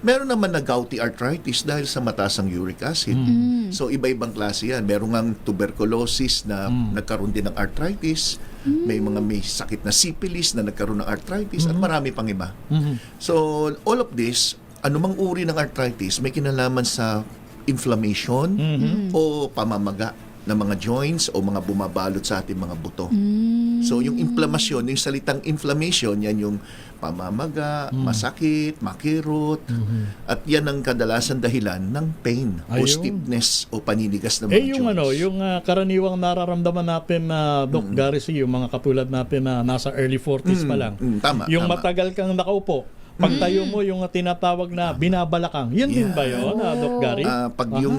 Meron naman na gouty arthritis dahil sa matasang uric acid. So iba-ibang klase yan. Meron ngang tuberculosis na nagkaroon din ng arthritis. May mga may sakit na syphilis na nagkaroon ng arthritis at marami pang iba. So all of this, anumang uri ng arthritis, may kinalaman sa inflammation o pamamaga ng mga joints o mga bumabalot sa ating mga buto. So yung inflamasyon, yung salitang inflammation, yan yung pamamaga, masakit, makirot, at yan ang kadalasan dahilan ng pain o stiffness o paninigas ng mga yung joints. yung karaniwang nararamdaman natin na Doc Garrison, yung mga katulad natin na nasa early 40s pa lang. Tama, yung tama. matagal kang nakaupo, pagtayo mo yung tinatawag na binabalakang. Yan din ba yun, Doc Gary? Pag yung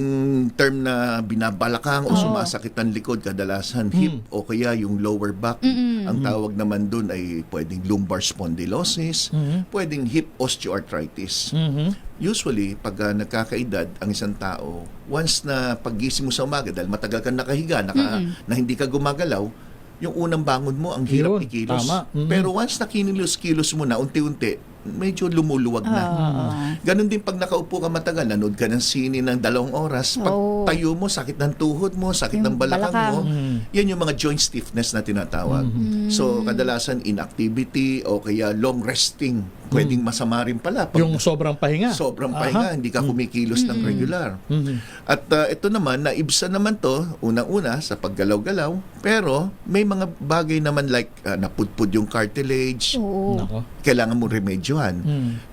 term na binabalakang o sumasakit ng likod, kadalasan hip o kaya yung lower back. Ang tawag naman dun ay pwedeng lumbar spondylosis, pwedeng hip osteoarthritis. Usually, pag nagkakaedad ang isang tao, once na paggising mo sa umaga, dahil matagal kang nakahiga, na hindi ka gumagalaw, yung unang bangon mo, ang hirap ikilos. Pero once na kinilos-kilos mo na, unti-unti, medyo lumuluwag na. Ganon din pag nakaupo ka matagal, nanood ka ng sine ng 2 oras, pag tayo mo, sakit ng tuhod mo, sakit ng balakang mo, yan yung mga joint stiffness na tinatawag. So, kadalasan inactivity o kaya long resting, pwedeng masama rin pala. Yung sobrang pahinga. Sobrang pahinga, hindi ka kumikilos ng regular. At ito naman, naibsan naman to, unang-una, sa paggalaw-galaw, pero may mga bagay naman like napudpud yung cartilage, kailangan mo remedyohan.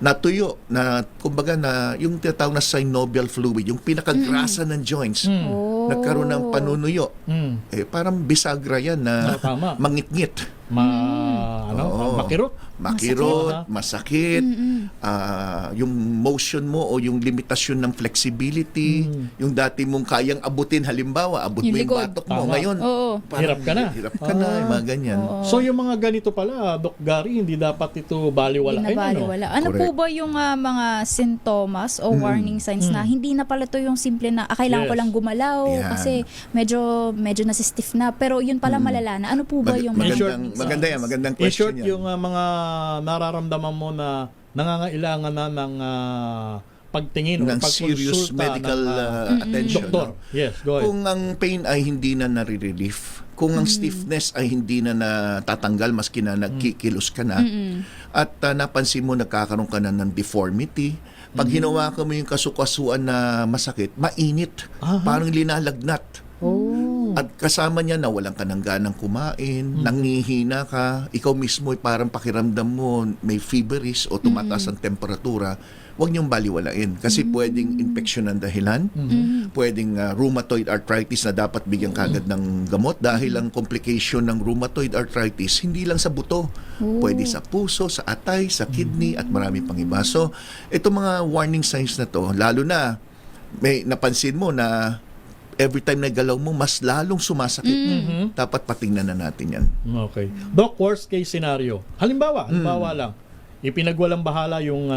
Natuyo, na kumbaga na yung tinatawag na synovial fluid, yung pinakagrasa ng joints, nagkaroon ng panunuyo. Parang bisagra yan na mangit-ngit. Makirot, masakit, yung motion mo o yung limitasyon ng flexibility, yung dati mong kayang abutin, halimbawa, abot mo yung batok mo. Ngayon, hirap ka na. Hirap ka na, yung mga ganyan. So yung mga ganito pala, Doc Gary, hindi dapat ito baliwalain. Ano po ba yung mga sintomas o warning signs na hindi na pala to yung simple na kailangan ko lang gumalaw kasi medyo nasi-stiff na, pero yun pala malala na. Ano po ba yung magandang question. In short, yung mga nararamdaman mo na nangangailangan na ng pagtingin ng o serious medical attention. Doktor. Yes, go ahead. Kung ang pain ay hindi na nare-relief, kung ang stiffness ay hindi na natatanggal maski na nagkikilos ka na, at napansin mo nagkakaroon ka na ng deformity, pag hinawakan mo yung kasukasuan na masakit, mainit, parang linalagnat. At kasama niya na walang ka ng ganang kumain, nangihina ka, ikaw mismo ay parang pakiramdam mo may feverish o tumataas ang temperatura, huwag niyong baliwalain. Kasi pwedeng infection ang dahilan, pwedeng rheumatoid arthritis na dapat bigyan kagad ng gamot dahil ang complication ng rheumatoid arthritis hindi lang sa buto, pwede sa puso, sa atay, sa kidney at marami pang iba. So, itong mga warning signs na to, lalo na may napansin mo na every time na galaw mo, mas lalong sumasakit. Dapat patingnan na natin yan. Okay. Doc, worst case scenario. Halimbawa lang, ipinagwalang bahala yung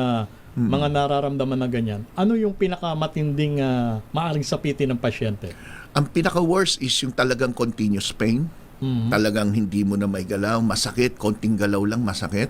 mga nararamdaman na ganyan. Ano yung pinakamatinding maaring sapitin ng pasyente? Ang pinaka-worst is yung talagang continuous pain. Talagang hindi mo na may galaw, masakit, konting galaw lang masakit.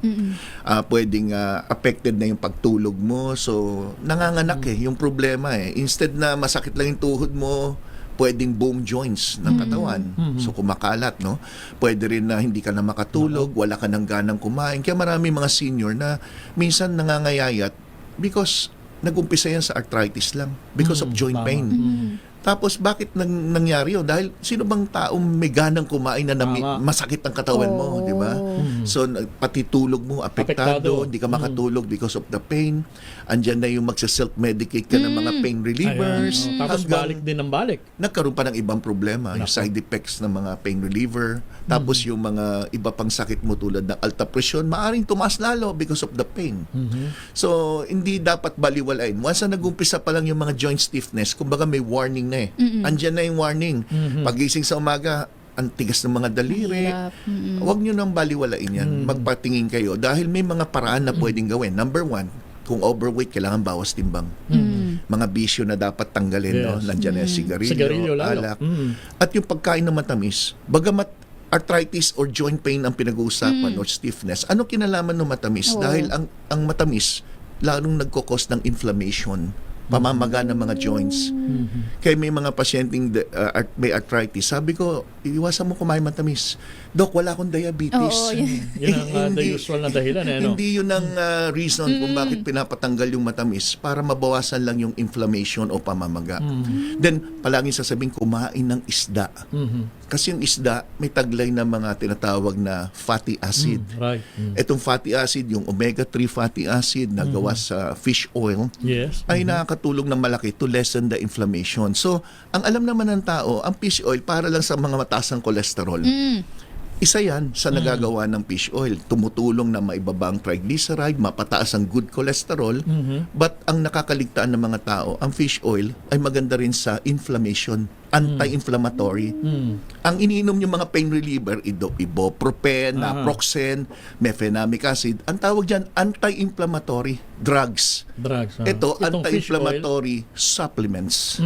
Pwedeng affected na yung pagtulog mo. So, nanganganak yung problema Instead na masakit lang yung tuhod mo, pwedeng bone joints ng katawan. So kumakalat, no? Pwede rin na hindi ka na makatulog, wala ka ng ganang kumain. Kaya marami mga senior na minsan nangangayayat because nag-umpisa yan sa arthritis lang because of joint tama. pain. Tapos bakit nangyari yun? Dahil sino bang taong may ganang kumain na masakit ang katawan mo, di ba? So pati tulog mo apektado, hindi ka makatulog because of the pain. Andyan na yung magsa-self-medicate ka ng mga pain relievers. Tapos balik din ng balik. Nagkaroon pa ng ibang problema, yung side effects ng mga pain reliever. Tapos yung mga iba pang sakit mo tulad ng alta presyon, maaring tumaas lalo because of the pain. So hindi dapat baliwalain. Once na nag-umpisa pa lang yung mga joint stiffness, kumbaga may warning na eh. Andyan na yung warning. Pagising sa umaga, ang tigas ng mga daliri. Huwag nyo nang baliwalain yan. Magpatingin kayo dahil may mga paraan na pwedeng gawin. Number 1, kung overweight, kailangan bawas timbang. Mga bisyo na dapat tanggalin. No? Nandiyan na sigarilyo, alak. At yung pagkain ng matamis, bagamat arthritis or joint pain ang pinag-uusapan or stiffness, ano kinalaman ng matamis? Dahil ang matamis, lalong nagkukos ng inflammation, pamamaga ng mga joints. Kaya may mga pasyenteng may arthritis, sabi ko, iwasan mo kumain matamis. Dok, wala akong diabetes. Yun ang the usual na dahilan. Hindi yun ang reason kung bakit pinapatanggal yung matamis, para mabawasan lang yung inflammation o pamamaga. Then, palaging sasabihin, kumain ng isda. Kasi yung isda, may taglay na mga tinatawag na fatty acid. Itong fatty acid, yung omega-3 fatty acid na gawa sa fish oil, ay nakakatulong ng malaki to lessen the inflammation. So, ang alam naman ng tao, ang fish oil para lang sa mga mataas ang cholesterol. Isa yan sa nagagawa ng fish oil. Tumutulong na maibaba ang triglyceride, mapataas ang good cholesterol, but ang nakakaligtaan ng mga tao, ang fish oil ay maganda rin sa inflammation, anti-inflammatory. Ang iniinom yung mga pain reliever, ibuprofen, naproxen, mefenamic acid, ang tawag dyan, anti-inflammatory drugs. Ito, anti-inflammatory supplements.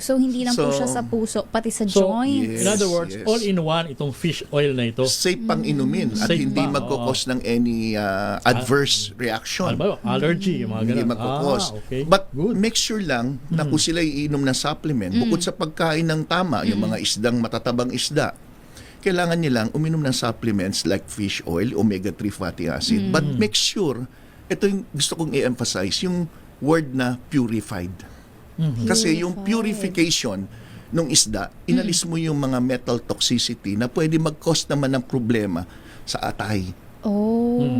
So hindi lang po siya sa puso, pati sa joints. In other words, all-in-one itong fish oil na ito. Safe pang inumin at hindi magkukos ng any adverse reaction. Allergy, yung mga ganun. Hindi magkukos. But make sure lang na kung sila iinom ng supplement, bukod sa pagkain ng tama, yung mga isdang matatabang isda, kailangan nilang uminom ng supplements like fish oil, omega-3 fatty acid. But make sure, ito yung gusto kong i-emphasize, yung word na purified. Kasi yung purification ng isda, inalis mo yung mga metal toxicity na pwede mag-cause naman ng problema sa atay.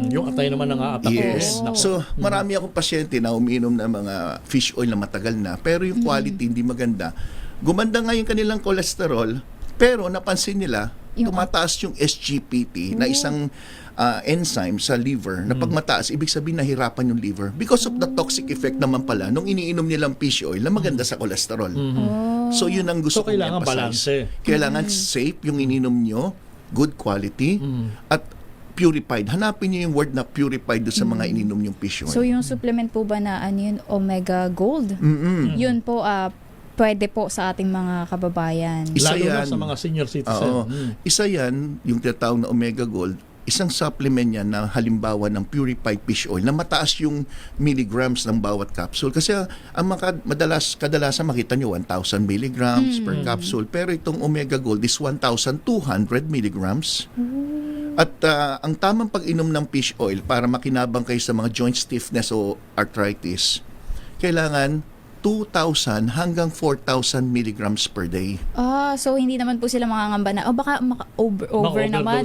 Yung atay naman ang aatak. Yes. So, marami akong pasyente na umiinom ng mga fish oil na matagal na, pero yung quality hindi maganda. Gumanda nga yung kanilang cholesterol, pero napansin nila, tumataas yung SGPT na isang enzyme sa liver na pag mataas, ibig sabihin nahirapan yung liver because of the toxic effect naman pala nung iniinom nilang fish oil na maganda sa cholesterol. So yun ang gusto kong kailangan emphasize. Kailangan safe yung ininom nyo, good quality, at purified. Hanapin niyo yung word na purified doon sa mga ininom yung fish oil. So yung supplement po ba na yun, Omega Gold? Yun po, pwede po sa ating mga kababayan. Lalo na sa mga senior citizen. Isa yan, yung tinatawag na Omega Gold, isang supplement yan na halimbawa ng purified fish oil na mataas yung milligrams ng bawat capsule. Kasi ang kadalasan makita nyo 1,000 milligrams per capsule. Pero itong Omega Gold is 1,200 milligrams. At ang tamang pag-inom ng fish oil para makinabang kayo sa mga joint stiffness o arthritis, kailangan 2,000 hanggang 4,000 milligrams per day. So hindi naman po sila makangamba na, baka over naman.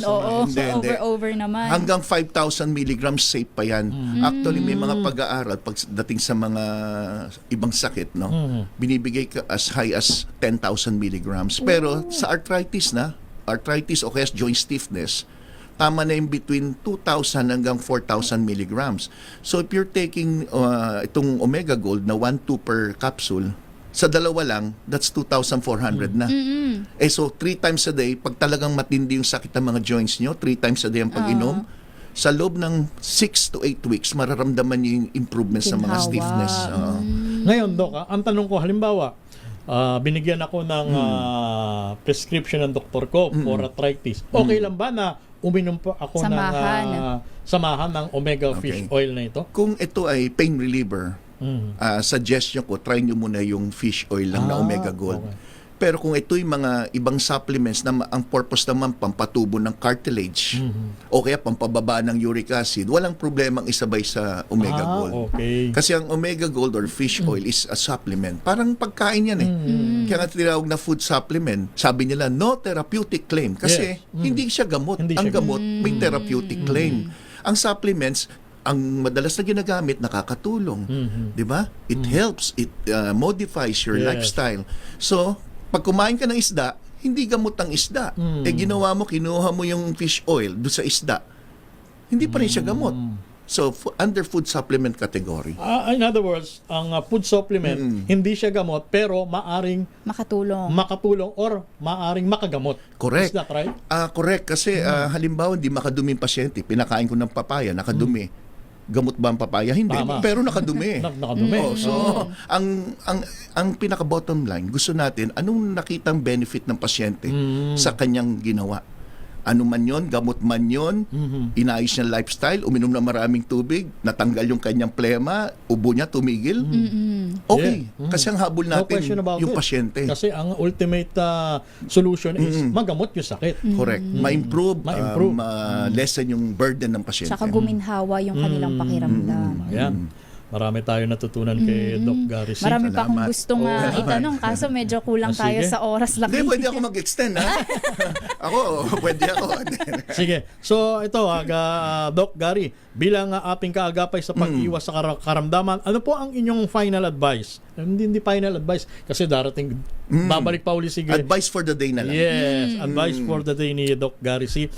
Over naman. Hanggang 5,000 milligrams safe pa yan. Actually, may mga pag-aaral pagdating sa mga ibang sakit, no? Binibigay ka as high as 10,000 milligrams. Pero sa arthritis o kaya joint stiffness, tama na yung between 2,000 hanggang 4,000 milligrams. So if you're taking itong Omega Gold na 1-2 per capsule, sa dalawa lang, that's 2,400 na. So 3 times a day, pag talagang matindi yung sakit ng mga joints nyo, 3 times a day ang pag-inom, sa loob ng 6 to 8 weeks, mararamdaman nyo yung improvement sa mga stiffness. Ngayon, Doc, ang tanong ko, halimbawa, binigyan ako ng prescription ng doktor ko for arthritis. Okay lang ba na uminom po ako ng samahan ng omega fish oil na ito? Kung ito ay pain reliever, suggestion ko, try nyo muna yung fish oil lang na Omega Gold. Pero kung ito'y mga ibang supplements na ang purpose naman pampatubo ng cartilage o kaya pampababa ng uric acid, walang problemang isabay sa Omega Gold. Okay. Kasi ang Omega Gold or fish oil is a supplement. Parang pagkain yan eh. Kaya nga tinawag na food supplement. Sabi nila, no therapeutic claim. Kasi hindi siya gamot. Ang gamot may therapeutic claim. Ang supplements, ang madalas na ginagamit, nakakatulong. Di ba? It helps. It modifies your lifestyle. So, pag kumain ka ng isda, hindi gamot ang isda. Ginawa mo, kinuha mo yung fish oil doon sa isda. Hindi pa rin siya gamot. So, under food supplement category. In other words, ang food supplement, hindi siya gamot, pero maaring makatulong or maaring makagamot. Correct. Is that right? Correct. Kasi halimbawa, hindi makadumi yung pasyente. Pinakain ko ng papaya, nakadumi. Gamot ba ang papaya? Hindi. Tama. Pero nakadumi. Nakadumi. So, ang pinaka bottom line, gusto natin, anong nakitang benefit ng pasyente sa kanyang ginawa? Ano man yon, gamot man yon, inayos niya lifestyle, uminom na maraming tubig, natanggal yung kanyang plema, ubo niya tumigil. Okay. Kasi ang habol natin yung pasyente. Kasi ang ultimate solution is magamot yung sakit. Correct. Ma-improve, lessen yung burden ng pasyente. Saka guminhawa yung kanilang pakiramdam. Ayan. Marami tayo natutunan kay Doc Gary C. Marami pa akong gustong itanong, kaso medyo kulang tayo sa oras lang. Hindi, pwede ako mag-extend, ha? Pwede ako. Sige. So, ito, Doc Gary, bilang ating kaagapay sa pag-iwas sa karamdaman, ano po ang inyong final advice? Hindi final advice, kasi darating, babalik pa uli sige. Advice for the day na lang. Yes, advice for the day ni Doc Gary C.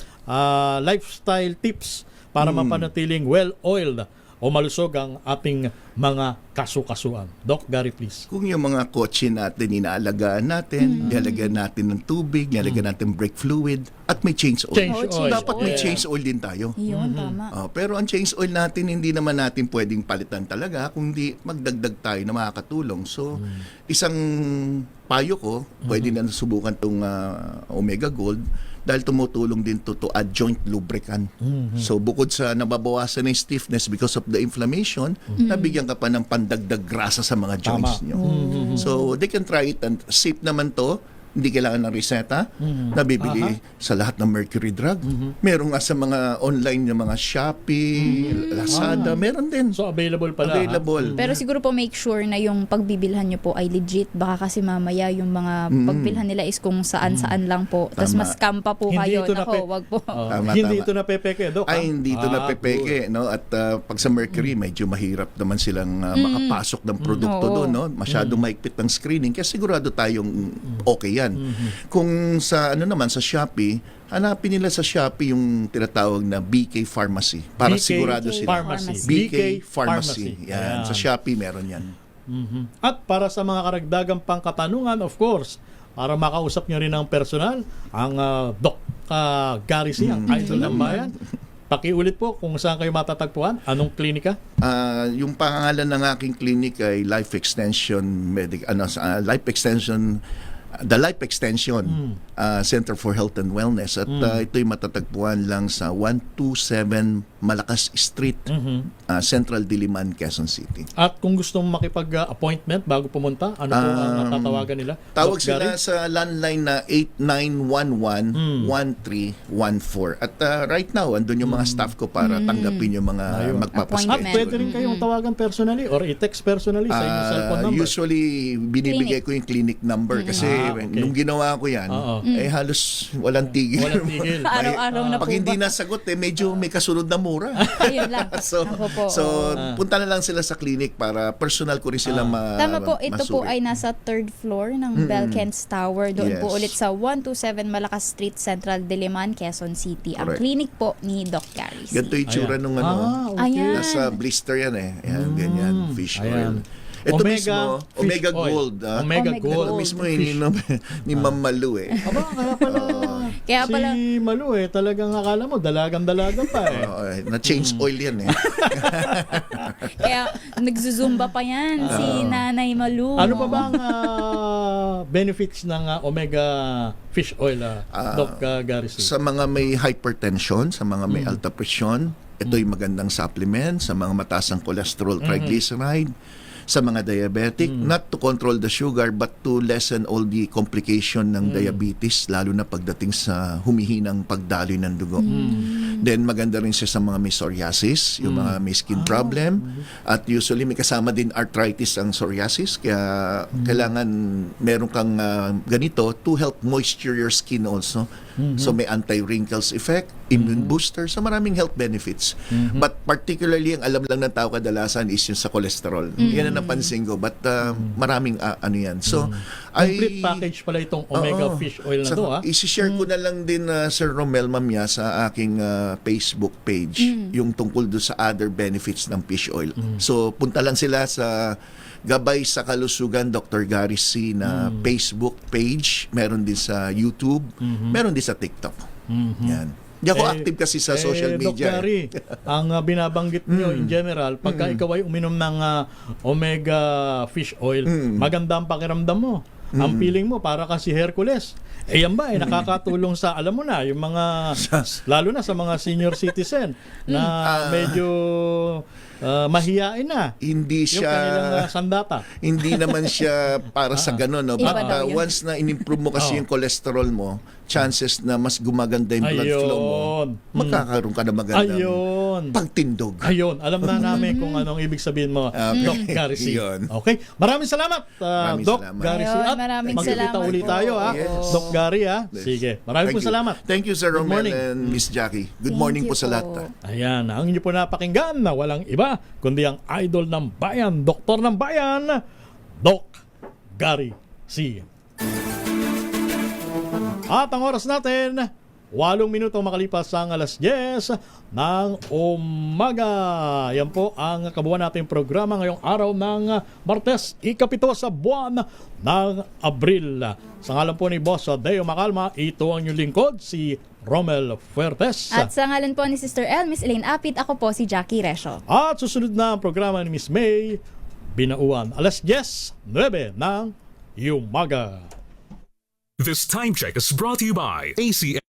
Lifestyle tips para mapanatiling well-oiled o malusog ang ating mga kasu-kasuan. Doc Gary, please. Kung yung mga kotse natin, inaalagaan natin, nilalagyan natin ng tubig, nilalagyan natin brake fluid, at may change oil. Dapat may change oil din tayo. Yun, tama. Pero ang change oil natin, hindi naman natin pwedeng palitan talaga, kundi magdagdag tayo na makakatulong. So, isang payo ko, pwede na subukan itong Omega Gold, dahil tumutulong din to add joint lubricant. So bukod sa nababawasan ng stiffness because of the inflammation, nabigyan ka pa ng pandagdag grasa sa mga joints nyo. So they can try it, and safe naman to. Hindi kailangan ng reseta. Nabibili sa lahat ng Mercury Drug. Meron nga sa mga online ng mga Shopee, Lazada, meron din. So available pala. Available. Pero siguro po make sure na yung pagbibilhan nyo po ay legit. Baka kasi mamaya yung mga pagbilhan nila is kung saan-saan lang po. Tapos mas scam pa po kayo. Wag po. Hindi ito napepeke, Doc. Ay, hindi ito napepeke. No? At pag sa Mercury, medyo mahirap naman silang makapasok ng produkto doon. No? Masyadong maigpit ng screening. Kaya sigurado tayong okay yan. Kung sa naman sa Shopee, hanapin nila sa Shopee yung tinatawag na BK Pharmacy para sigurado sila. BK Pharmacy. Yan. Sa Shopee meron yan. At para sa mga karagdagang pangkatanungan, of course, para makausap nyo rin ng personal, ang Doc Gary C, ang idol ng bayan. Pakiulit po kung saan kayo matatagpuan. Anong klinika? Yung pangalan ng aking clinic ay Life Extension The Life Extension Center for Health and Wellness, at ito'y matatagpuan lang sa 127 Malakas Street, Central Diliman, Quezon City. At kung gusto mong makipag-appointment bago pumunta, ano po ang natatawagan nila? Tawag sila sa landline na 8911-1314. At right now, andun yung mga staff ko para tanggapin yung mga magpapaschedule. At pwede rin kayong tawagan personally or i-text personally sa inyong cellphone number? Usually, binibigay ko yung clinic number kasi nung ginawa ko yan, halos walang tigil. Araw-araw na po. Pag hindi nasagot, medyo may kasunod na mura. Ayun lang. So punta na lang sila sa clinic para personal ko rin sila Tama po, ito po ay nasa 3rd floor ng Belkens Tower. Doon po ulit sa 127 Malakas Street, Central Diliman, Quezon City. Ang clinic po ni Doc Gary. Ganito yung tsura nung nasa blister yan Ayan, ganyan, fish oil. Ito mismo, Omega Gold. Omega Gold. Ito mismo ininom ni Ma'am Malu Kaya pala si Malu talagang akala mo dalagang-dalaga pa na-change oil yan Kaya nagzuzumba pa yan si Nanay Malu. Ano pa ba ang benefits ng Omega Fish Oil, Doc Gary? Sa mga may hypertension, sa mga may alta presyon, ito'y magandang supplement. Sa mga mataas ang cholesterol, triglyceride, sa mga diabetic, not to control the sugar but to lessen all the complication ng diabetes, lalo na pagdating sa humihinang pagdaloy ng dugo. Then maganda rin siya sa mga may psoriasis, yung mga may skin problem, at usually may kasama din arthritis ang psoriasis, kaya kailangan meron kang ganito to help moisture your skin also. So may anti-wrinkles effect, immune booster, so maraming health benefits. But particularly, ang alam lang ng tao kadalasan is yung sa cholesterol. Yan ang napansin ko, but maraming ano yan. So, complete package pala itong omega fish oil na to, ha? Isi-share ko na lang din, Sir Romel, mamaya sa aking Facebook page, yung tungkol do sa other benefits ng fish oil. So, punta lang sila sa Gabay sa Kalusugan Dr. Gary C. na Facebook page, meron din sa YouTube, meron din sa TikTok. Yan. Di ako active kasi sa social media. Dr. Gary, ang binabanggit nyo in general, pagka ikaw ay uminom ng omega fish oil, maganda ang pakiramdam mo. Ang feeling mo para kasi Hercules. Yan ba ay nakakatulong sa, alam mo na, yung mga, lalo na sa mga senior citizen na medyo mahiyain na. Hindi siya yung kanilang sandata. Hindi naman siya para sa gano'n, no? But once na in-improve mo kasi yung cholesterol mo, chances na mas gumaganda yung blood flow mo, magkakaroon ka na magandang pagtindog. Ayun, alam na namin kung anong ibig sabihin mo, Doc Gary C. Okay, maraming salamat, Doc Gary C. At magkikita ulit tayo, Doc Gary, Sige, maraming salamat. Thank you, Sir Romel and Miss Jackie. Good morning po sa lahat. Ayan, ang inyo po napakinggan na walang iba kundi ang idol ng bayan, doktor ng bayan, Doc Gary C. At ang oras natin, 8 minuto makalipas ang alas 10 ng umaga. Yan po ang kabuuan nating programa ngayong araw ng Martes, ikapito sa buwan ng Abril. Sa ngalan po ni Boss Deo Macalma, ito ang inyong lingkod, si Romel Fuertes. At sa ngalan po ni Sister El, Miss Elaine Apit, ako po si Jackie Resho. At susunod na ang programa ni Miss May Binauan, alas 10:09 ng umaga. This time check is brought to you by ACM.